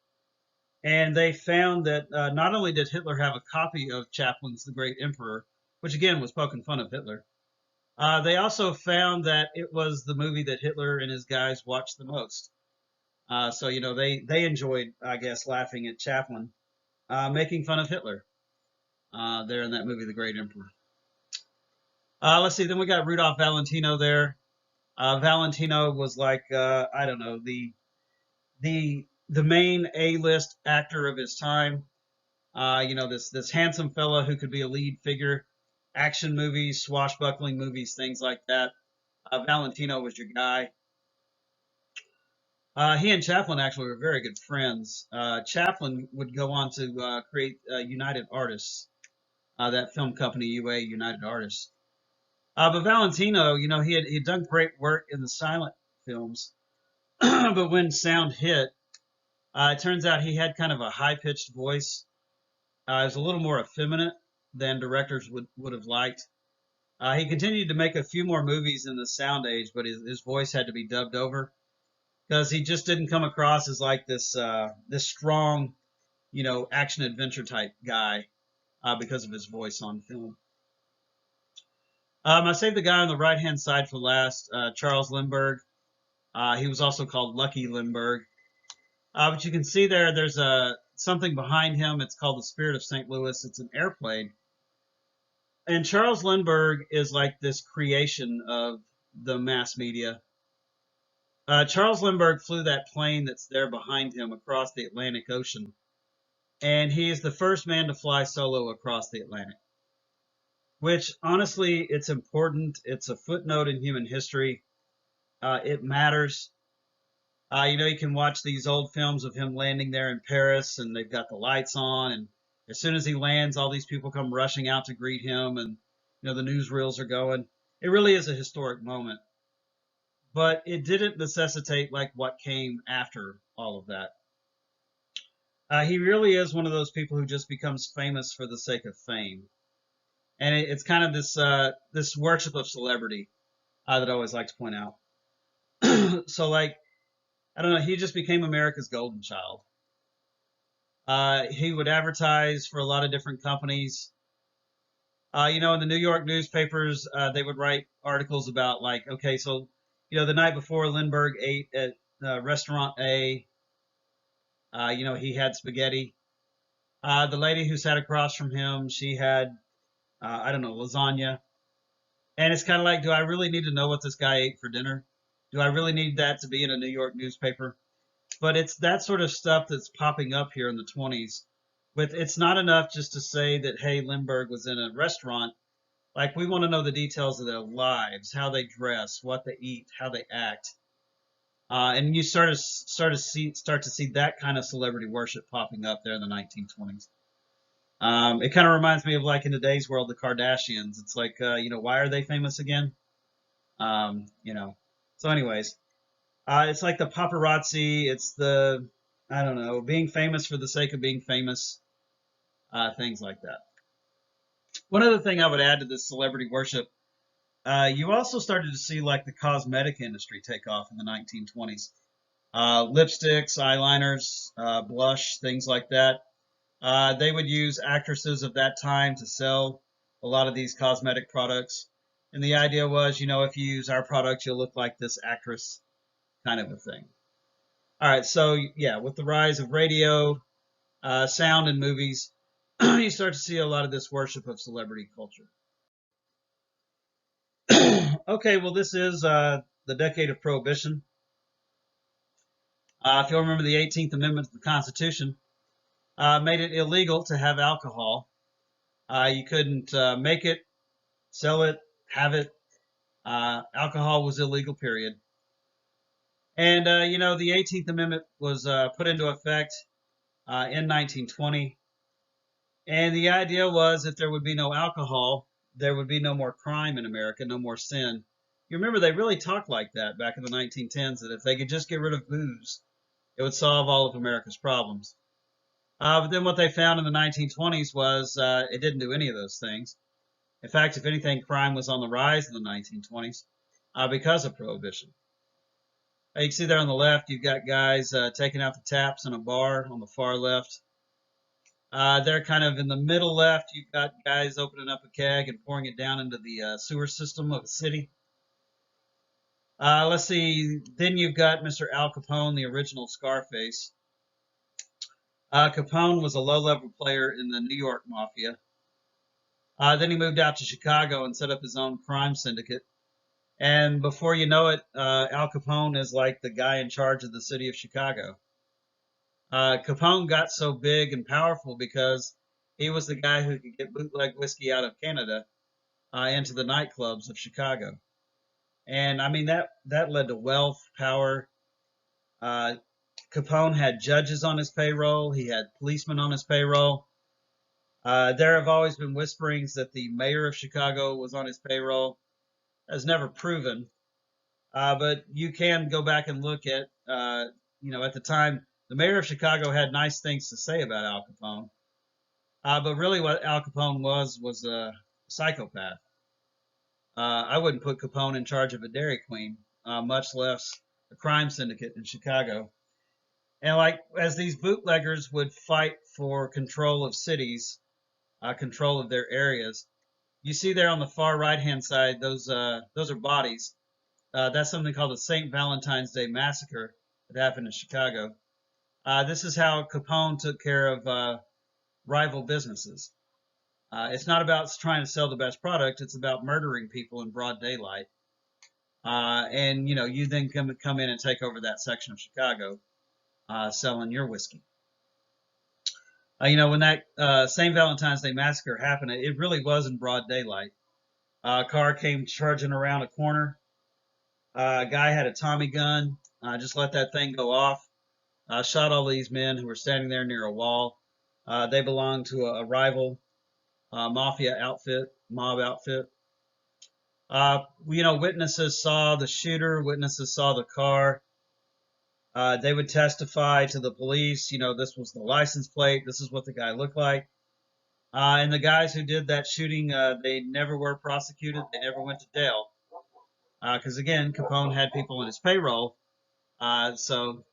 And they found that not only did Hitler have a copy of Chaplin's The Great Emperor, which again was poking fun of Hitler, they also found that it was the movie that Hitler and his guys watched the most. So they enjoyed, I guess, laughing at Chaplin making fun of Hitler there in that movie, The Great Emperor. Let's see. Then we got Rudolph Valentino there. Valentino was like I don't know, the main A-list actor of his time. This handsome fella who could be a lead figure, action movies, swashbuckling movies, things like that. Valentino was your guy. He and Chaplin actually were very good friends. Chaplin would go on to create United Artists, that film company, UA United Artists. But Valentino, he had done great work in the silent films, but when sound hit, it turns out he had kind of a high-pitched voice. It was a little more effeminate than directors would have liked. He continued to make a few more movies in the sound age, but his voice had to be dubbed over because he just didn't come across as like this strong, action adventure type guy because of his voice on film. I saved the guy on the right-hand side for last, Charles Lindbergh. He was also called Lucky Lindbergh. But you can see there's something behind him. It's called the Spirit of St. Louis. It's an airplane. And Charles Lindbergh is like this creation of the mass media. Charles Lindbergh flew that plane that's there behind him across the Atlantic Ocean, and he is the first man to fly solo across the Atlantic. Which honestly, it's important. It's a footnote in human history. It matters. You can watch these old films of him landing there in Paris, and they've got the lights on, and as soon as he lands, all these people come rushing out to greet him, and the newsreels are going. It really is a historic moment, but it didn't necessitate like what came after all of that. He really is one of those people who just becomes famous for the sake of fame, and it's kind of this worship of celebrity that I always like to point out. So like I don't know, he just became America's golden child. He would advertise for a lot of different companies. In the New York newspapers, they would write articles about like, okay, so the night before Lindbergh ate at restaurant A, he had spaghetti. The lady who sat across from him, she had, I don't know, lasagna. And it's kind of like, do I really need to know what this guy ate for dinner? Do I really need that to be in a New York newspaper? But it's that sort of stuff that's popping up here in the 20s. It's not enough just to say that, hey, Lindbergh was in a restaurant. Like, we want to know the details of their lives, how they dress, what they eat, how they act. And you start to see that kind of celebrity worship popping up there in the 1920s. It kind of reminds me of like in today's world, the Kardashians. It's like, why are they famous again? Um, you know. So, anyways, it's like the paparazzi. It's the, I don't know, being famous for the sake of being famous. Things like that. One other thing I would add to this celebrity worship, you also started to see like the cosmetic industry take off in the 1920s. Lipsticks, eyeliners, blush, things like that. They would use actresses of that time to sell a lot of these cosmetic products. And the idea was, if you use our product, you'll look like this actress, kind of a thing. All right, so yeah, with the rise of radio, sound, and movies, you start to see a lot of this worship of celebrity culture. Okay, well, this is the decade of Prohibition. If you'll remember, the 18th Amendment to the Constitution made it illegal to have alcohol. You couldn't make it, sell it, have it. Alcohol was illegal, period. And, the 18th Amendment was put into effect in 1920. And the idea was if there would be no alcohol, there would be no more crime in America, no more sin. You remember they really talked like that back in the 1910s, that if they could just get rid of booze, it would solve all of America's problems. But then what they found in the 1920s was it didn't do any of those things. In fact, if anything, crime was on the rise in the 1920s because of Prohibition. You can see there on the left, you've got guys taking out the taps in a bar on the far left. They're kind of in the middle left. You've got guys opening up a keg and pouring it down into the sewer system of a city. Let's see. Then you've got Mr. Al Capone, the original Scarface. Capone was a low-level player in the New York Mafia. Then he moved out to Chicago and set up his own crime syndicate. And before you know it, Al Capone is like the guy in charge of the city of Chicago. Capone got so big and powerful because he was the guy who could get bootleg whiskey out of Canada into the nightclubs of Chicago. And I mean, that led to wealth, power. Uh, Capone had judges on his payroll. He had policemen on his payroll. There have always been whisperings that the mayor of Chicago was on his payroll. That's never proven. But you can go back and look at, at the time, the mayor of Chicago had nice things to say about Al Capone. But really what Al Capone was a psychopath. I wouldn't put Capone in charge of a Dairy Queen, much less a crime syndicate in Chicago. And like as these bootleggers would fight for control of cities, control of their areas, you see there on the far right hand side, those are bodies. That's something called the St. Valentine's Day Massacre that happened in Chicago. This is how Capone took care of rival businesses. It's not about trying to sell the best product, it's about murdering people in broad daylight. and you then come in and take over that section of Chicago, selling your whiskey. When that St. Valentine's Day massacre happened, it really was in broad daylight. A car came charging around a corner. A guy had a Tommy gun, just let that thing go off. Shot all these men who were standing there near a wall. They belonged to a rival mafia outfit, mob outfit. Witnesses saw the shooter. Witnesses saw the car. They would testify to the police. This was the license plate. This is what the guy looked like. And the guys who did that shooting, they never were prosecuted. They never went to jail. Because again, Capone had people on his payroll. So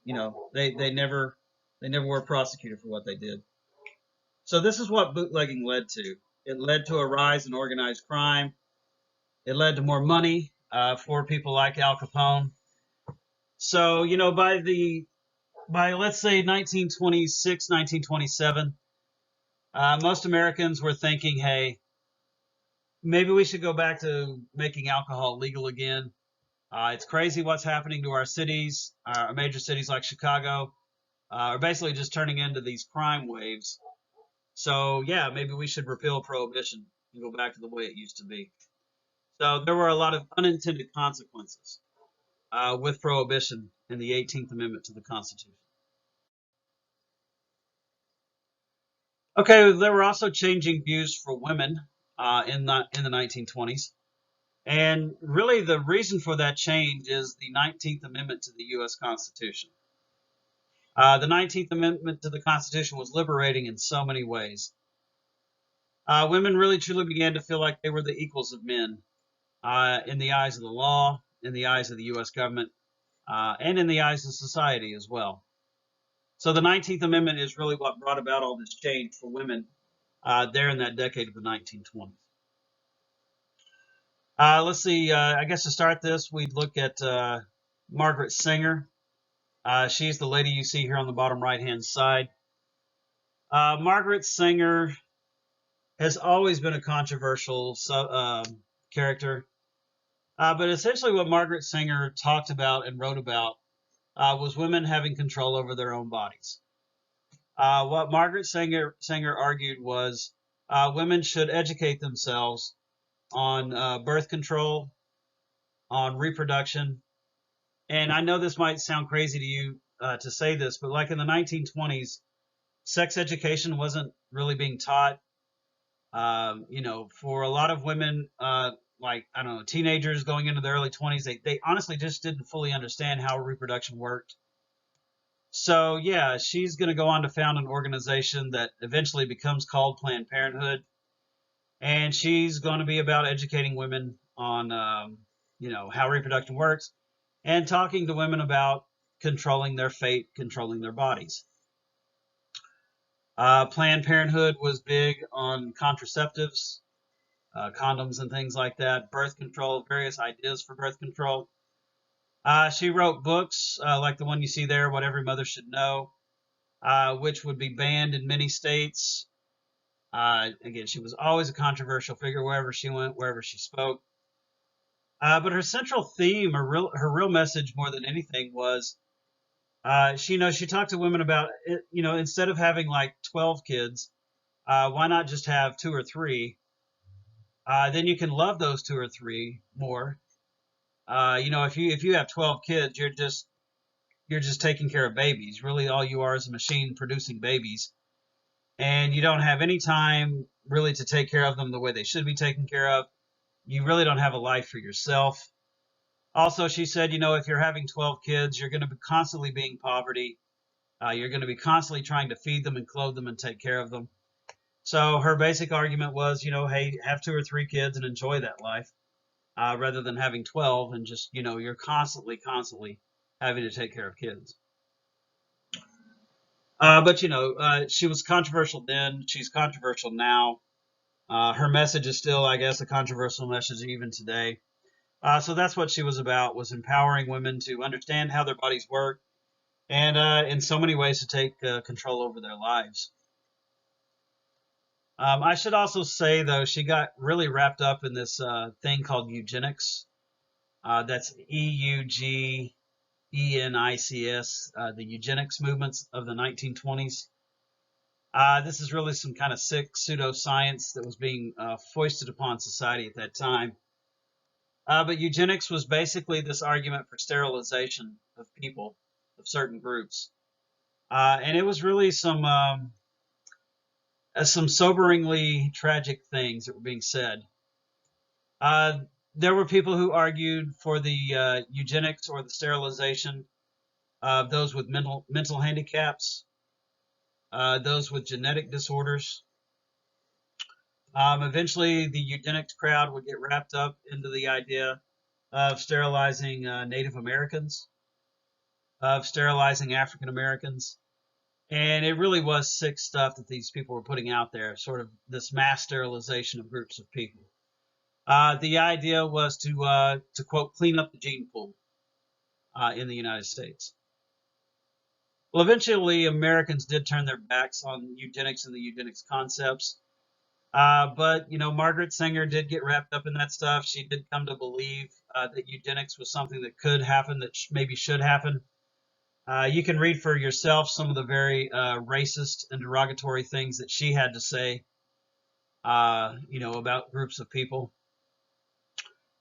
they never were prosecuted for what they did. So this is what bootlegging led to. It led to a rise in organized crime. It led to more money for people like Al Capone. So by let's say 1926, 1927, most Americans were thinking, hey, maybe we should go back to making alcohol legal again. It's crazy what's happening to our cities. Our major cities like Chicago are basically just turning into these crime waves. So yeah, maybe we should repeal prohibition and go back to the way it used to be. So there were a lot of unintended consequences with prohibition in the 18th Amendment to the Constitution. Okay, there were also changing views for women in the 1920s. And really, the reason for that change is the 19th Amendment to the U.S. Constitution. The 19th Amendment to the Constitution was liberating in so many ways. Women really truly began to feel like they were the equals of men in the eyes of the law, in the eyes of the U.S. government, and in the eyes of society as well. So the 19th Amendment is really what brought about all this change for women there in that decade of the 1920s. Let's see, I guess to start this, we'd look at Margaret Sanger. She's the lady you see here on the bottom right-hand side. Margaret Sanger has always been a controversial character. But essentially what Margaret Sanger talked about and wrote about was women having control over their own bodies. What Margaret Sanger argued was women should educate themselves on birth control, on reproduction. And I know this might sound crazy to you to say this, but like in the 1920s, sex education wasn't really being taught. For a lot of women, like, I don't know, teenagers going into their early 20s, they honestly just didn't fully understand how reproduction worked. So, yeah, she's going to go on to found an organization that eventually becomes called Planned Parenthood. And she's going to be about educating women on, how reproduction works and talking to women about controlling their fate, controlling their bodies. Planned Parenthood was big on contraceptives, condoms and things like that, birth control, various ideas for birth control. She wrote books like the one you see there, What Every Mother Should Know, which would be banned in many states. Again, she was always a controversial figure wherever she went, wherever she spoke. But her central theme, her real message more than anything was, she talked to women about, instead of having like 12 kids, why not just have 2 or 3? Then you can love those 2 or 3 more. If you have 12 kids, you're just taking care of babies. Really, all you are is a machine producing babies, and you don't have any time really to take care of them the way they should be taken care of. You really don't have a life for yourself. Also, she said, if you're having 12 kids, you're going to be constantly being poverty. You're going to be constantly trying to feed them and clothe them and take care of them. So her basic argument was, hey, have 2 or 3 kids and enjoy that life, rather than having 12 and just, you're constantly having to take care of kids. But she was controversial then. She's controversial now. Her message is still, I guess, a controversial message even today. So that's what she was about, was empowering women to understand how their bodies work and in so many ways to take control over their lives. I should also say, though, she got really wrapped up in this thing called eugenics. That's EUGENICS, the eugenics movements of the 1920s. This is really some kind of sick pseudoscience that was being foisted upon society at that time. But eugenics was basically this argument for sterilization of people, of certain groups. And it was really some soberingly tragic things that were being said. There were people who argued for the eugenics or the sterilization of those with mental handicaps, those with genetic disorders. Eventually, the eugenics crowd would get wrapped up into the idea of sterilizing Native Americans, of sterilizing African Americans. And it really was sick stuff that these people were putting out there, sort of this mass sterilization of groups of people. The idea was to quote, clean up the gene pool in the United States. Well, eventually, Americans did turn their backs on eugenics and the eugenics concepts. But, Margaret Sanger did get wrapped up in that stuff. She did come to believe that eugenics was something that could happen, that maybe should happen. You can read for yourself some of the very racist and derogatory things that she had to say, about groups of people.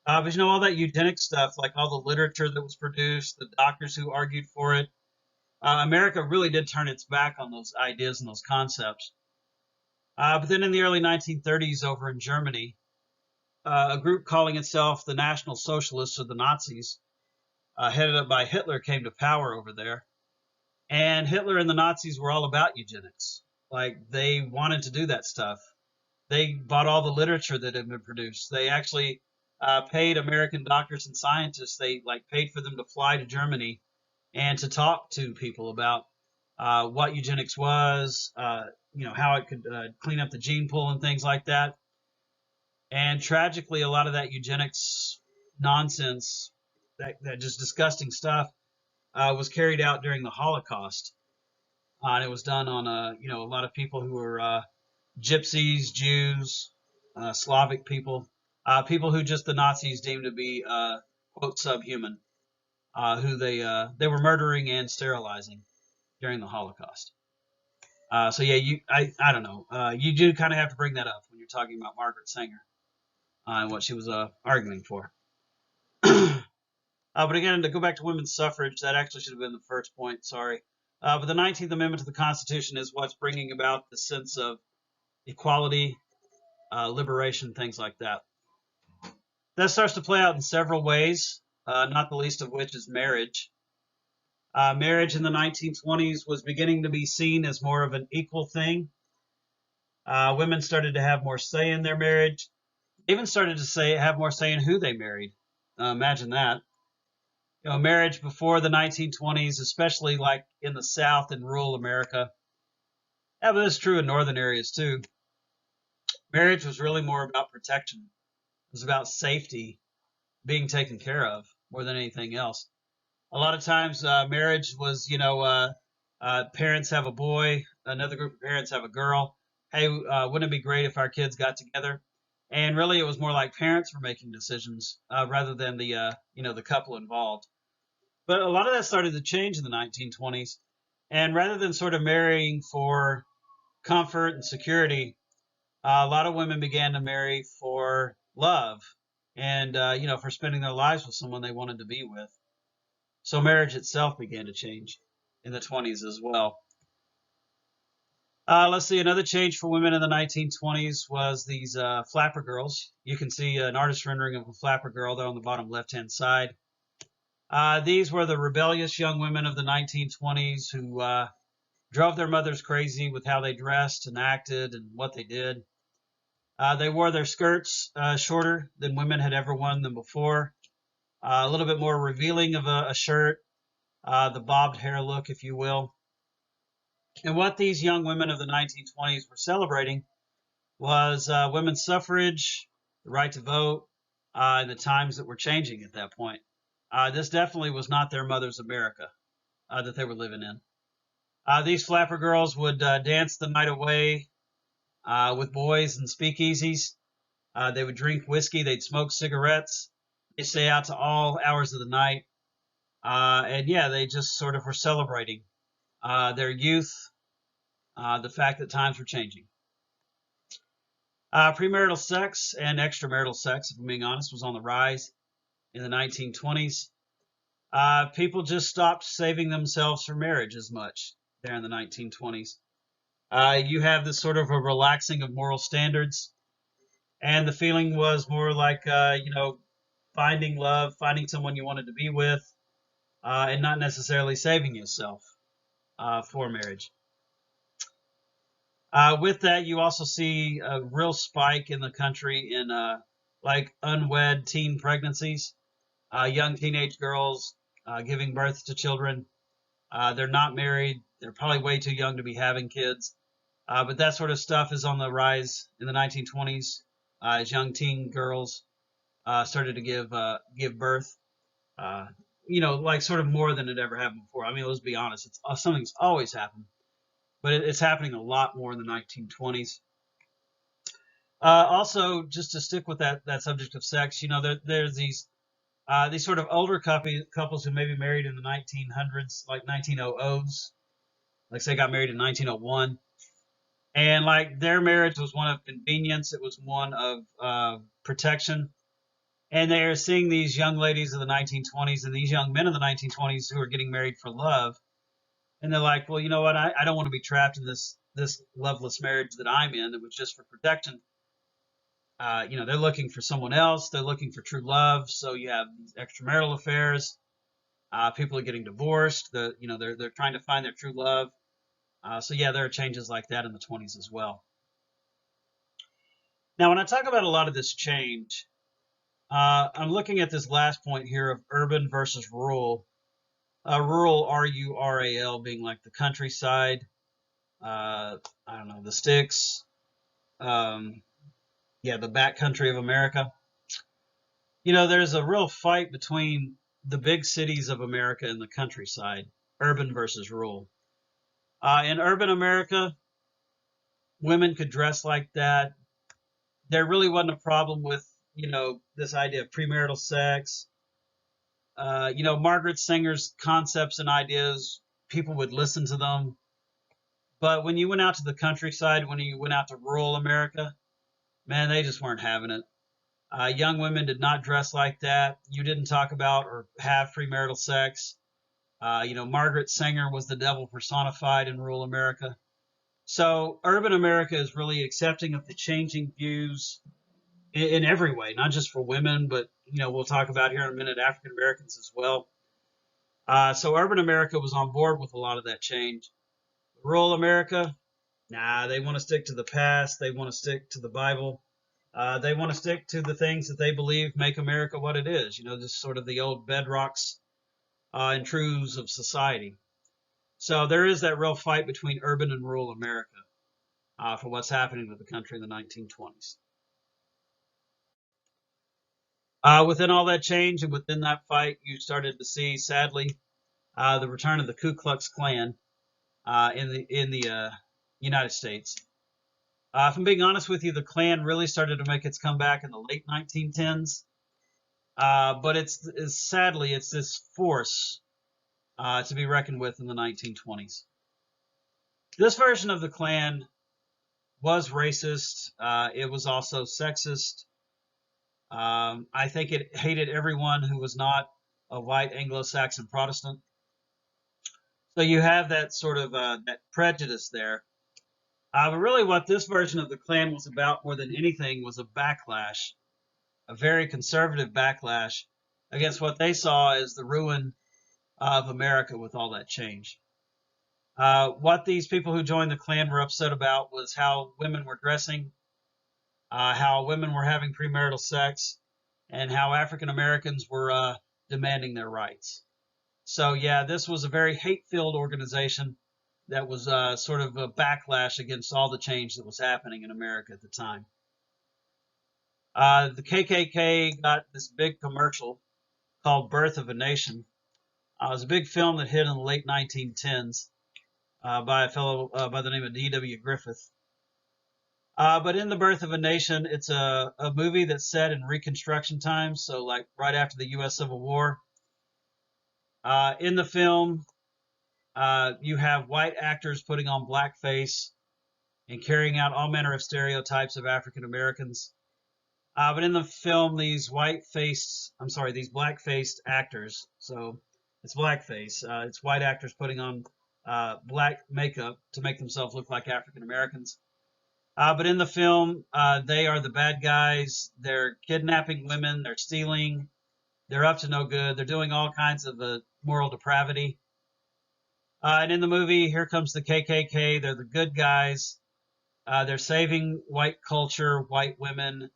But, all that eugenics stuff, like all the literature that was produced, the doctors who argued for it, America really did turn its back on those ideas and those concepts. But then in the early 1930s over in Germany, a group calling itself the National Socialists or the Nazis, headed up by Hitler, came to power over there. And Hitler and the Nazis were all about eugenics. Like, they wanted to do that stuff. They bought all the literature that had been produced. They actually paid American doctors and scientists. They paid for them to fly to Germany and to talk to people about what eugenics was, how it could clean up the gene pool and things like that. And tragically, a lot of that eugenics nonsense, that just disgusting stuff, was carried out during the Holocaust. And it was done on a lot of people who were gypsies, Jews, Slavic people, people who just the Nazis deemed to be quote subhuman, who they were murdering and sterilizing during the Holocaust. So yeah, I don't know. You do kind of have to bring that up when you're talking about Margaret Sanger and what she was arguing for. But again, to go back to women's suffrage, that actually should have been the first point. Sorry. But the 19th Amendment to the Constitution is what's bringing about the sense of equality, liberation, things like that. That starts to play out in several ways, not the least of which is marriage. Marriage in the 1920s was beginning to be seen as more of an equal thing. Women started to have more say in their marriage. They even started to have more say in who they married. Imagine that. Marriage before the 1920s, especially like in the South and rural America. Yeah, but it's true in northern areas too. Marriage was really more about protection. It was about safety, being taken care of more than anything else. A lot of times, marriage was, parents have a boy, another group of parents have a girl. Hey, wouldn't it be great if our kids got together? And really, it was more like parents were making decisions rather than the couple involved. But a lot of that started to change in the 1920s. And rather than sort of marrying for comfort and security, a lot of women began to marry for love and, for spending their lives with someone they wanted to be with. So marriage itself began to change in the 20s as well. Let's see, another change for women in the 1920s was these flapper girls. You can see an artist rendering of a flapper girl there on the bottom left-hand side. These were the rebellious young women of the 1920s who drove their mothers crazy with how they dressed and acted and what they did. They wore their skirts shorter than women had ever worn them before, a little bit more revealing of a shirt, the bobbed hair look, if you will. And what these young women of the 1920s were celebrating was women's suffrage, the right to vote, and the times that were changing at that point. This definitely was not their mother's America that they were living in. These flapper girls would dance the night away with boys and speakeasies. They would drink whiskey. They'd smoke cigarettes. They stay out to all hours of the night. And yeah, they just sort of were celebrating their youth, the fact that times were changing. Premarital sex and extramarital sex, if I'm being honest, was on the rise in the 1920s. People just stopped saving themselves for marriage as much there in the 1920s. You have this sort of a relaxing of moral standards, and the feeling was more like, finding love, finding someone you wanted to be with, and not necessarily saving yourself for marriage. With that, you also see a real spike in the country in like unwed teen pregnancies, young teenage girls giving birth to children. They're not married. They're probably way too young to be having kids. But that sort of stuff is on the rise in the 1920s as young teen girls started to give birth. Like sort of more than it ever happened before. I mean, let's be honest. It's something's always happened, but it's happening a lot more in the 1920s. Also, just to stick with that subject of sex, there's these sort of older couples who may be married in the 1900s, like 1900s, like say got married in 1901, and like their marriage was one of convenience, it was one of protection, and they're seeing these young ladies of the 1920s and these young men of the 1920s who are getting married for love, and they're like, well, you know what, I don't want to be trapped in this loveless marriage that I'm in that was just for protection. They're looking for someone else. They're looking for true love. So you have these extramarital affairs. People are getting divorced. They're trying to find their true love. So yeah, there are changes like that in the 20s as well. Now, when I talk about a lot of this change, I'm looking at this last point here of urban versus rural. Rural, R-U-R-A-L, being like the countryside. I don't know, the sticks. The backcountry of America. There's a real fight between the big cities of America and the countryside, urban versus rural. In urban America, women could dress like that. There really wasn't a problem with, this idea of premarital sex. Margaret Sanger's concepts and ideas, people would listen to them. But when you went out to the countryside, when you went out to rural America, man, they just weren't having it. Young women did not dress like that. You didn't talk about or have premarital sex. Margaret Sanger was the devil personified in rural America. So urban America is really accepting of the changing views in every way, not just for women, but, we'll talk about here in a minute African Americans as well. So urban America was on board with a lot of that change. Rural America, nah, they want to stick to the past. They want to stick to the Bible. They want to stick to the things that they believe make America what it is, just sort of the old bedrocks and truths of society. So there is that real fight between urban and rural America for what's happening with the country in the 1920s. Within all that change and within that fight, you started to see, sadly, the return of the Ku Klux Klan in the United States. If I'm being honest with you, the Klan really started to make its comeback in the late 1910s. But sadly, it's this force to be reckoned with in the 1920s. This version of the Klan was racist. It was also sexist. I think it hated everyone who was not a white Anglo-Saxon Protestant. So you have that sort of that prejudice there. But really what this version of the Klan was about more than anything was a backlash, a very conservative backlash against what they saw as the ruin of America with all that change. What these people who joined the Klan were upset about was how women were dressing, how women were having premarital sex, and how African Americans were demanding their rights. So yeah, this was a very hate-filled organization that was sort of a backlash against all the change that was happening in America at the time. The KKK got this big commercial called Birth of a Nation. It was a big film that hit in the late 1910s by a fellow by the name of D.W. Griffith. But in The Birth of a Nation, it's a movie that's set in Reconstruction times, so like right after the U.S. Civil War. In the film, you have white actors putting on blackface and carrying out all manner of stereotypes of African Americans. But in the film, these these black-faced actors, so it's blackface. It's white actors putting on black makeup to make themselves look like African Americans. But in the film, they are the bad guys. They're kidnapping women. They're stealing. They're up to no good. They're doing all kinds of moral depravity. And in the movie, here comes the KKK. They're the good guys. They're saving white culture, white women.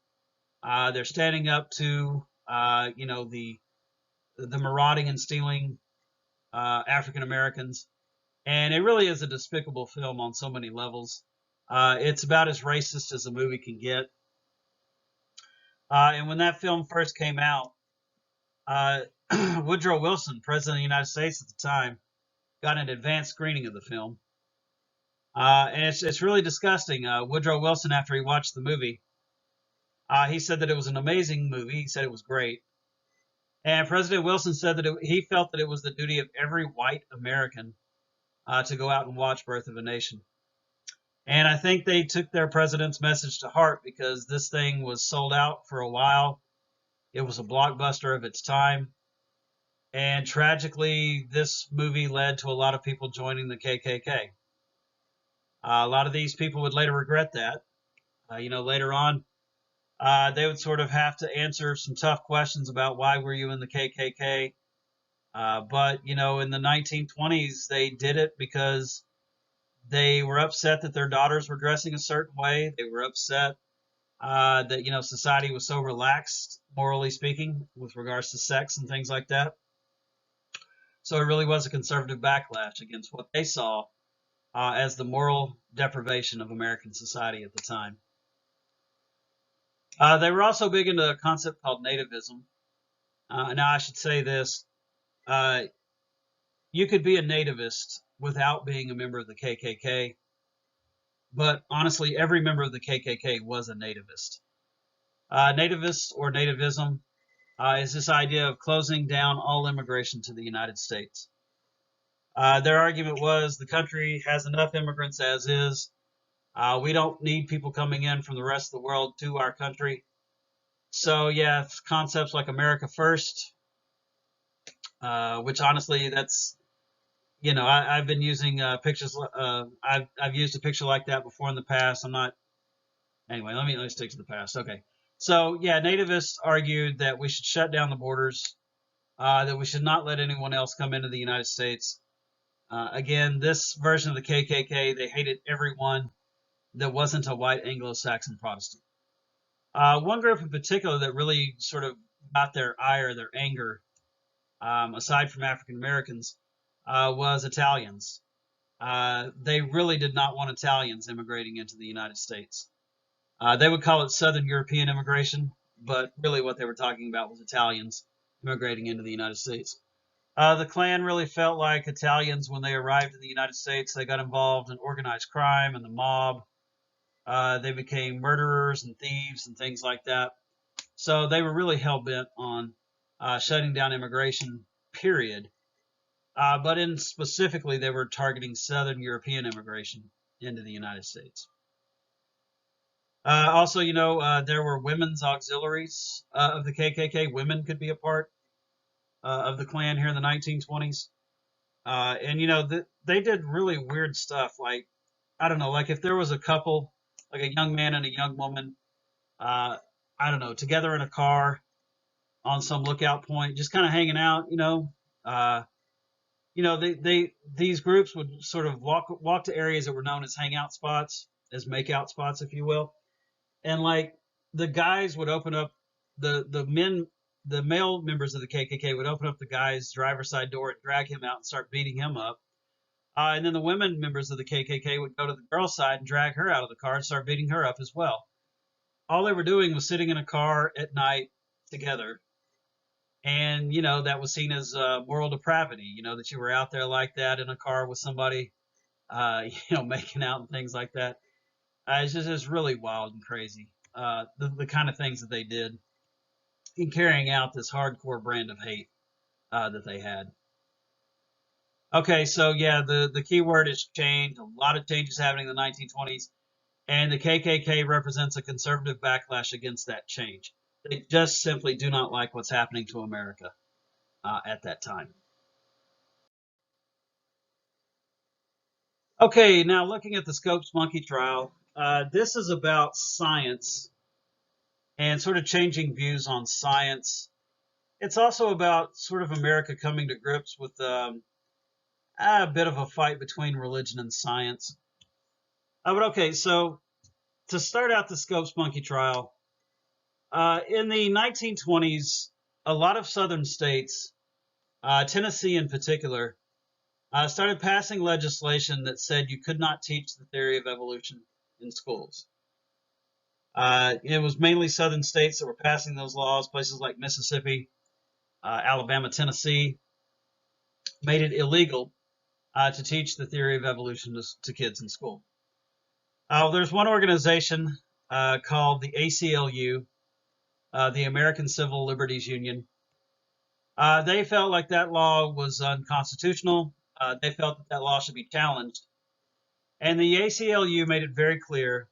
They're standing up to, the marauding and stealing African Americans, and it really is a despicable film on so many levels. It's about as racist as a movie can get. And when that film first came out, uh, Woodrow Wilson, President of the United States at the time, got an advanced screening of the film. And it's really disgusting. Woodrow Wilson, after he watched the movie, he said that it was an amazing movie. He said it was great. And President Wilson said that he felt that it was the duty of every white American to go out and watch Birth of a Nation. And I think they took their president's message to heart because this thing was sold out for a while. It was a blockbuster of its time. And tragically, this movie led to a lot of people joining the KKK. A lot of these people would later regret that. Later on, they would sort of have to answer some tough questions about why were you in the KKK. But in the 1920s, they did it because they were upset that their daughters were dressing a certain way. They were upset that society was so relaxed, morally speaking, with regards to sex and things like that. So it really was a conservative backlash against what they saw as the moral deprivation of American society at the time. They were also big into a concept called nativism. Now, I should say this. Uh, you could be a nativist without being a member of the KKK, but honestly, every member of the KKK was a nativist. Nativist or nativism is this idea of closing down all immigration to the United States. Their argument was the country has enough immigrants as is. We don't need people coming in from the rest of the world to our country. So, yeah, concepts like America First, which honestly, that's, I've been using pictures. I've used a picture like that before in the past. I'm not. Anyway, let me stick to the past. Okay. So, yeah, nativists argued that we should shut down the borders, that we should not let anyone else come into the United States. Again, this version of the KKK, they hated everyone that wasn't a white Anglo-Saxon Protestant. One group in particular that really sort of got their ire, their anger, aside from African Americans, was Italians. They really did not want Italians immigrating into the United States. They would call it Southern European immigration, but really what they were talking about was Italians immigrating into the United States. The Klan really felt like Italians, when they arrived in the United States, they got involved in organized crime and the mob. They became murderers and thieves and things like that. So they were really hell-bent on shutting down immigration, period. But specifically, they were targeting Southern European immigration into the United States. Also, there were women's auxiliaries of the KKK. Women could be a part of the Klan here in the 1920s. And they did really weird stuff. Like, I don't know, like if there was a couple, like a young man and a young woman, I don't know, together in a car on some lookout point, just kind of hanging out, these groups would sort of walk to areas that were known as hangout spots, as makeout spots, if you will. And like the guys would open up the male members of the KKK would open up the guy's driver's side door and drag him out and start beating him up. And then the women members of the KKK would go to the girl's side and drag her out of the car and start beating her up as well. All they were doing was sitting in a car at night together. And, that was seen as moral depravity, that you were out there like that in a car with somebody, making out and things like that. It's really wild and crazy. The kind of things that they did in carrying out this hardcore brand of hate that they had. Okay, so yeah, the key word is change. A lot of changes happening in the 1920s, and the KKK represents a conservative backlash against that change. They just simply do not like what's happening to America at that time. Okay, now looking at the Scopes monkey trial, this is about science and sort of changing views on science. It's also about sort of America coming to grips with a bit of a fight between religion and science. But okay, so to start out the Scopes monkey trial, in the 1920s, a lot of southern states, Tennessee in particular, started passing legislation that said you could not teach the theory of evolution in schools. It was mainly southern states that were passing those laws. Places like Mississippi, Alabama, Tennessee made it illegal to teach the theory of evolution to kids in school. There's one organization called the ACLU, the American Civil Liberties Union. They felt like that law was unconstitutional. They felt that that law should be challenged. And the ACLU made it very clear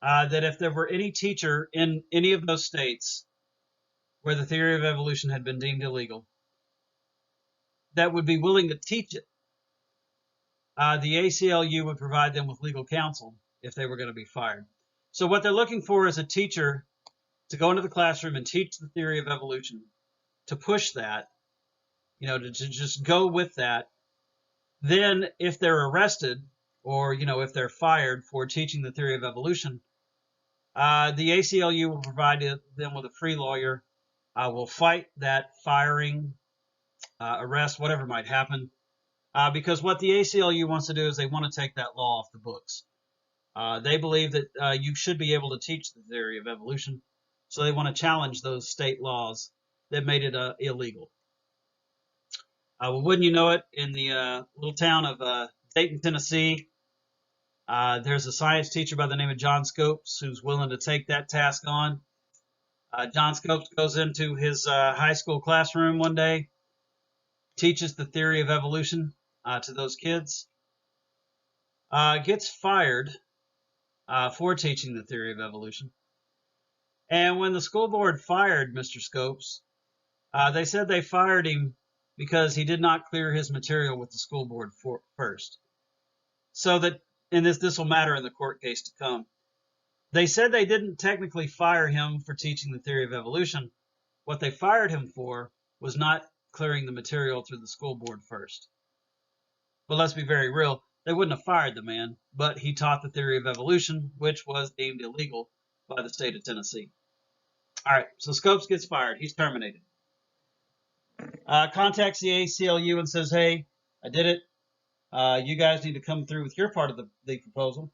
that if there were any teacher in any of those states where the theory of evolution had been deemed illegal that would be willing to teach it, the ACLU would provide them with legal counsel if they were going to be fired. So what they're looking for is a teacher to go into the classroom and teach the theory of evolution, to push that, to just go with that. Then if they're arrested or, if they're fired for teaching the theory of evolution, the ACLU will provide them with a free lawyer, will fight that firing, arrest, whatever might happen. Because what the ACLU wants to do is they want to take that law off the books. They believe that you should be able to teach the theory of evolution, so they want to challenge those state laws that made it illegal. Well, wouldn't you know it, in the little town of Dayton, Tennessee, there's a science teacher by the name of John Scopes who's willing to take that task on. John Scopes goes into his high school classroom one day, teaches the theory of evolution to those kids, gets fired for teaching the theory of evolution. And when the school board fired Mr. Scopes, they said they fired him because he did not clear his material with the school board first. So that, and this will matter in the court case to come. They said they didn't technically fire him for teaching the theory of evolution. What they fired him for was not clearing the material through the school board first. But let's be very real, they wouldn't have fired the man, but he taught the theory of evolution, which was deemed illegal by the state of Tennessee. All right, so Scopes gets fired. He's terminated. Contacts the ACLU and says, hey, I did it. You guys need to come through with your part of the proposal.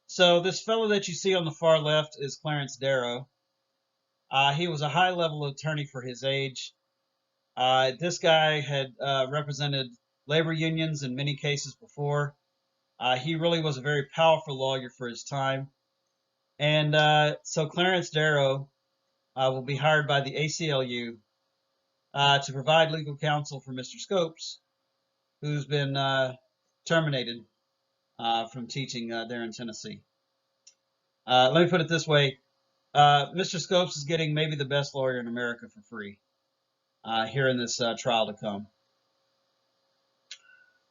So this fellow that you see on the far left is Clarence Darrow. He was a high-level attorney for his age. This guy had represented labor unions in many cases before. He really was a very powerful lawyer for his time. And so Clarence Darrow will be hired by the ACLU to provide legal counsel for Mr. Scopes, who's been terminated from teaching there in Tennessee. Let me put it this way. Mr. Scopes is getting maybe the best lawyer in America for free here in this trial to come.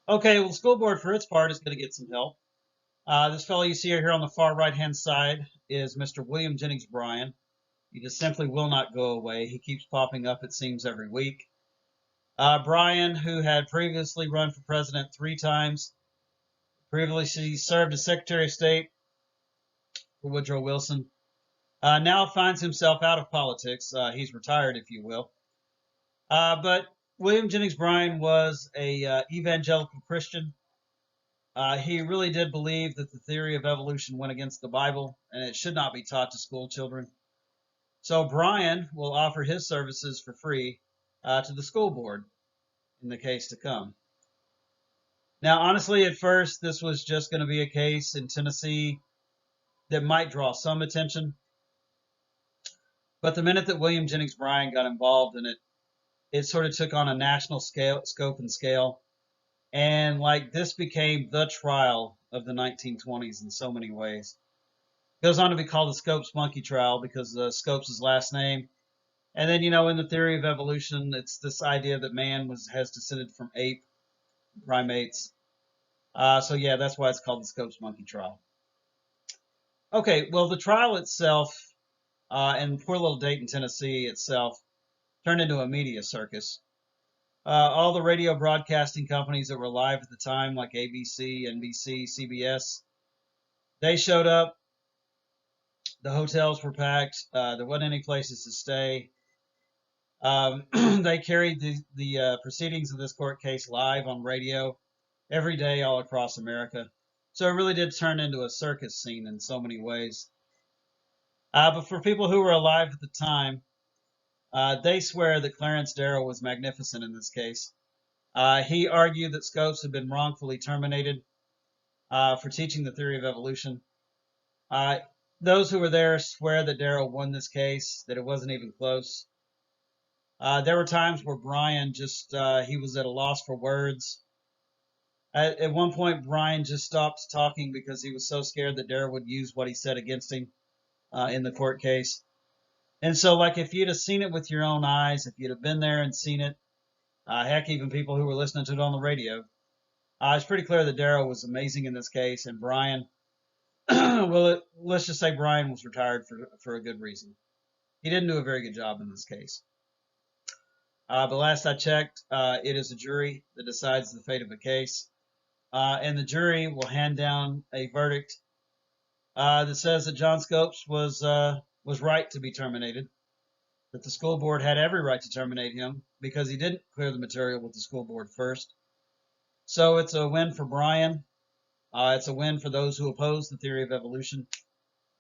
Okay, well, the school board, for its part, is going to get some help. This fellow you see here on the far right-hand side is Mr. William Jennings Bryan. He just simply will not go away. He keeps popping up, it seems, every week. Bryan, who had previously run for president 3 times, previously served as Secretary of State for Woodrow Wilson, now finds himself out of politics. He's retired, if you will. But William Jennings Bryan was a evangelical Christian. He really did believe that the theory of evolution went against the Bible and it should not be taught to school children. So Bryan will offer his services for free to the school board in the case to come. Now, honestly, at first, this was just going to be a case in Tennessee that might draw some attention. But the minute that William Jennings Bryan got involved in it, it sort of took on a national scope and scale. And like this became the trial of the 1920s in so many ways. It goes on to be called the Scopes monkey trial because Scopes' his last name. And then, in the theory of evolution, it's this idea that man has descended from ape primates. So yeah, that's why it's called the Scopes monkey trial. Okay, well, the trial itself in poor little Dayton, Tennessee itself turned into a media circus. All the radio broadcasting companies that were live at the time, like ABC, NBC, CBS, they showed up. The hotels were packed. There wasn't any places to stay. They carried the proceedings of this court case live on radio every day all across America. So it really did turn into a circus scene in so many ways. But for people who were alive at the time, they swear that Clarence Darrow was magnificent in this case. He argued that Scopes had been wrongfully terminated for teaching the theory of evolution. Uh, those who were there swear that Darrow won this case, that it wasn't even close. There were times where Bryan just, he was at a loss for words. At one point, Bryan just stopped talking because he was so scared that Darrow would use what he said against him in the court case. And so, like, if you'd have seen it with your own eyes, if you'd have been there and seen it, heck, even people who were listening to it on the radio, it's pretty clear that Darrow was amazing in this case, and Bryan, well, let's just say Bryan was retired for a good reason. He didn't do a very good job in this case. But last I checked, it is a jury that decides the fate of a case, and the jury will hand down a verdict that says that John Scopes was right to be terminated, that the school board had every right to terminate him because he didn't clear the material with the school board first. So it's a win for Bryan. It's a win for those who oppose the theory of evolution.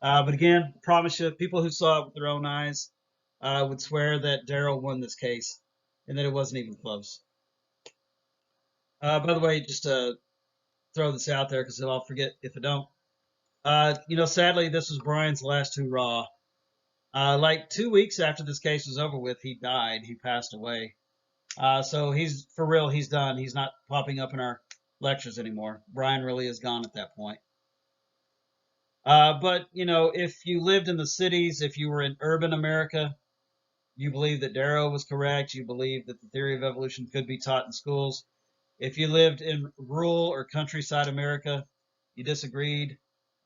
But again, I promise you, people who saw it with their own eyes would swear that Darrow won this case and that it wasn't even close. By the way, just to throw this out there because I'll forget if I don't. Sadly, this was Bryan's last hurrah. Like 2 weeks after this case was over with, he died. He passed away. So he's for real. He's done. He's not popping up in our lectures anymore. Bryan really is gone at that point. But if you lived in the cities, if you were in urban America, you believe that Darrow was correct. You believe that the theory of evolution could be taught in schools. If you lived in rural or countryside America, you disagreed.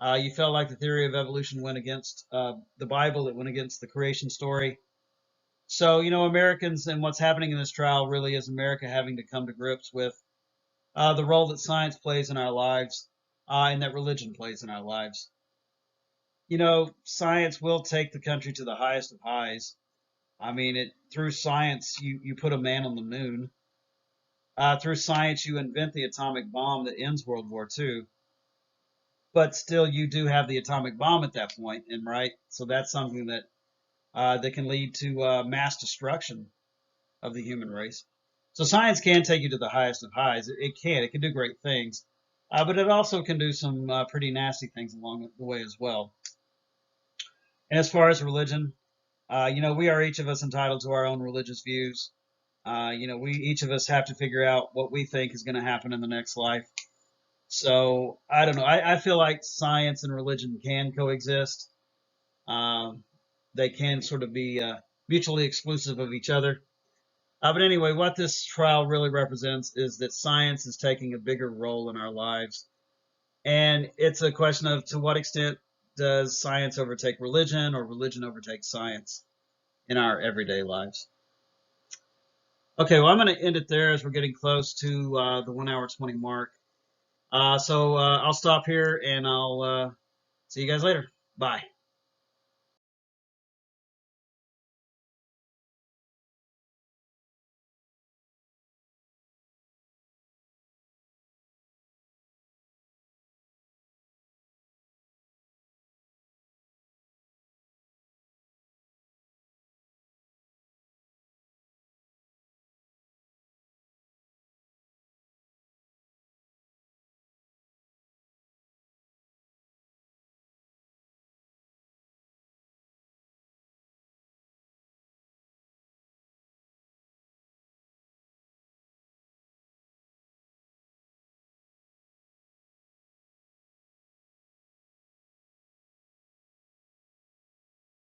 You felt like the theory of evolution went against the Bible. It went against the creation story. So, Americans and what's happening in this trial really is America having to come to grips with the role that science plays in our lives and that religion plays in our lives. Science will take the country to the highest of highs. I mean, through science, you put a man on the moon. Through science, you invent the atomic bomb that ends World War II. But still, you do have the atomic bomb at that point, and right? So that's something that can lead to mass destruction of the human race. So science can take you to the highest of highs. It can. It can do great things, but it also can do some pretty nasty things along the way as well. And as far as religion, we are each of us entitled to our own religious views. We each of us have to figure out what we think is going to happen in the next life. So I don't know. I feel like science and religion can coexist. They can sort of be mutually exclusive of each other. But anyway, what this trial really represents is that science is taking a bigger role in our lives. And it's a question of to what extent does science overtake religion or religion overtake science in our everyday lives? Okay, well, I'm going to end it there as we're getting close to the 1 hour 20 mark. So I'll stop here and I'll see you guys later. Bye.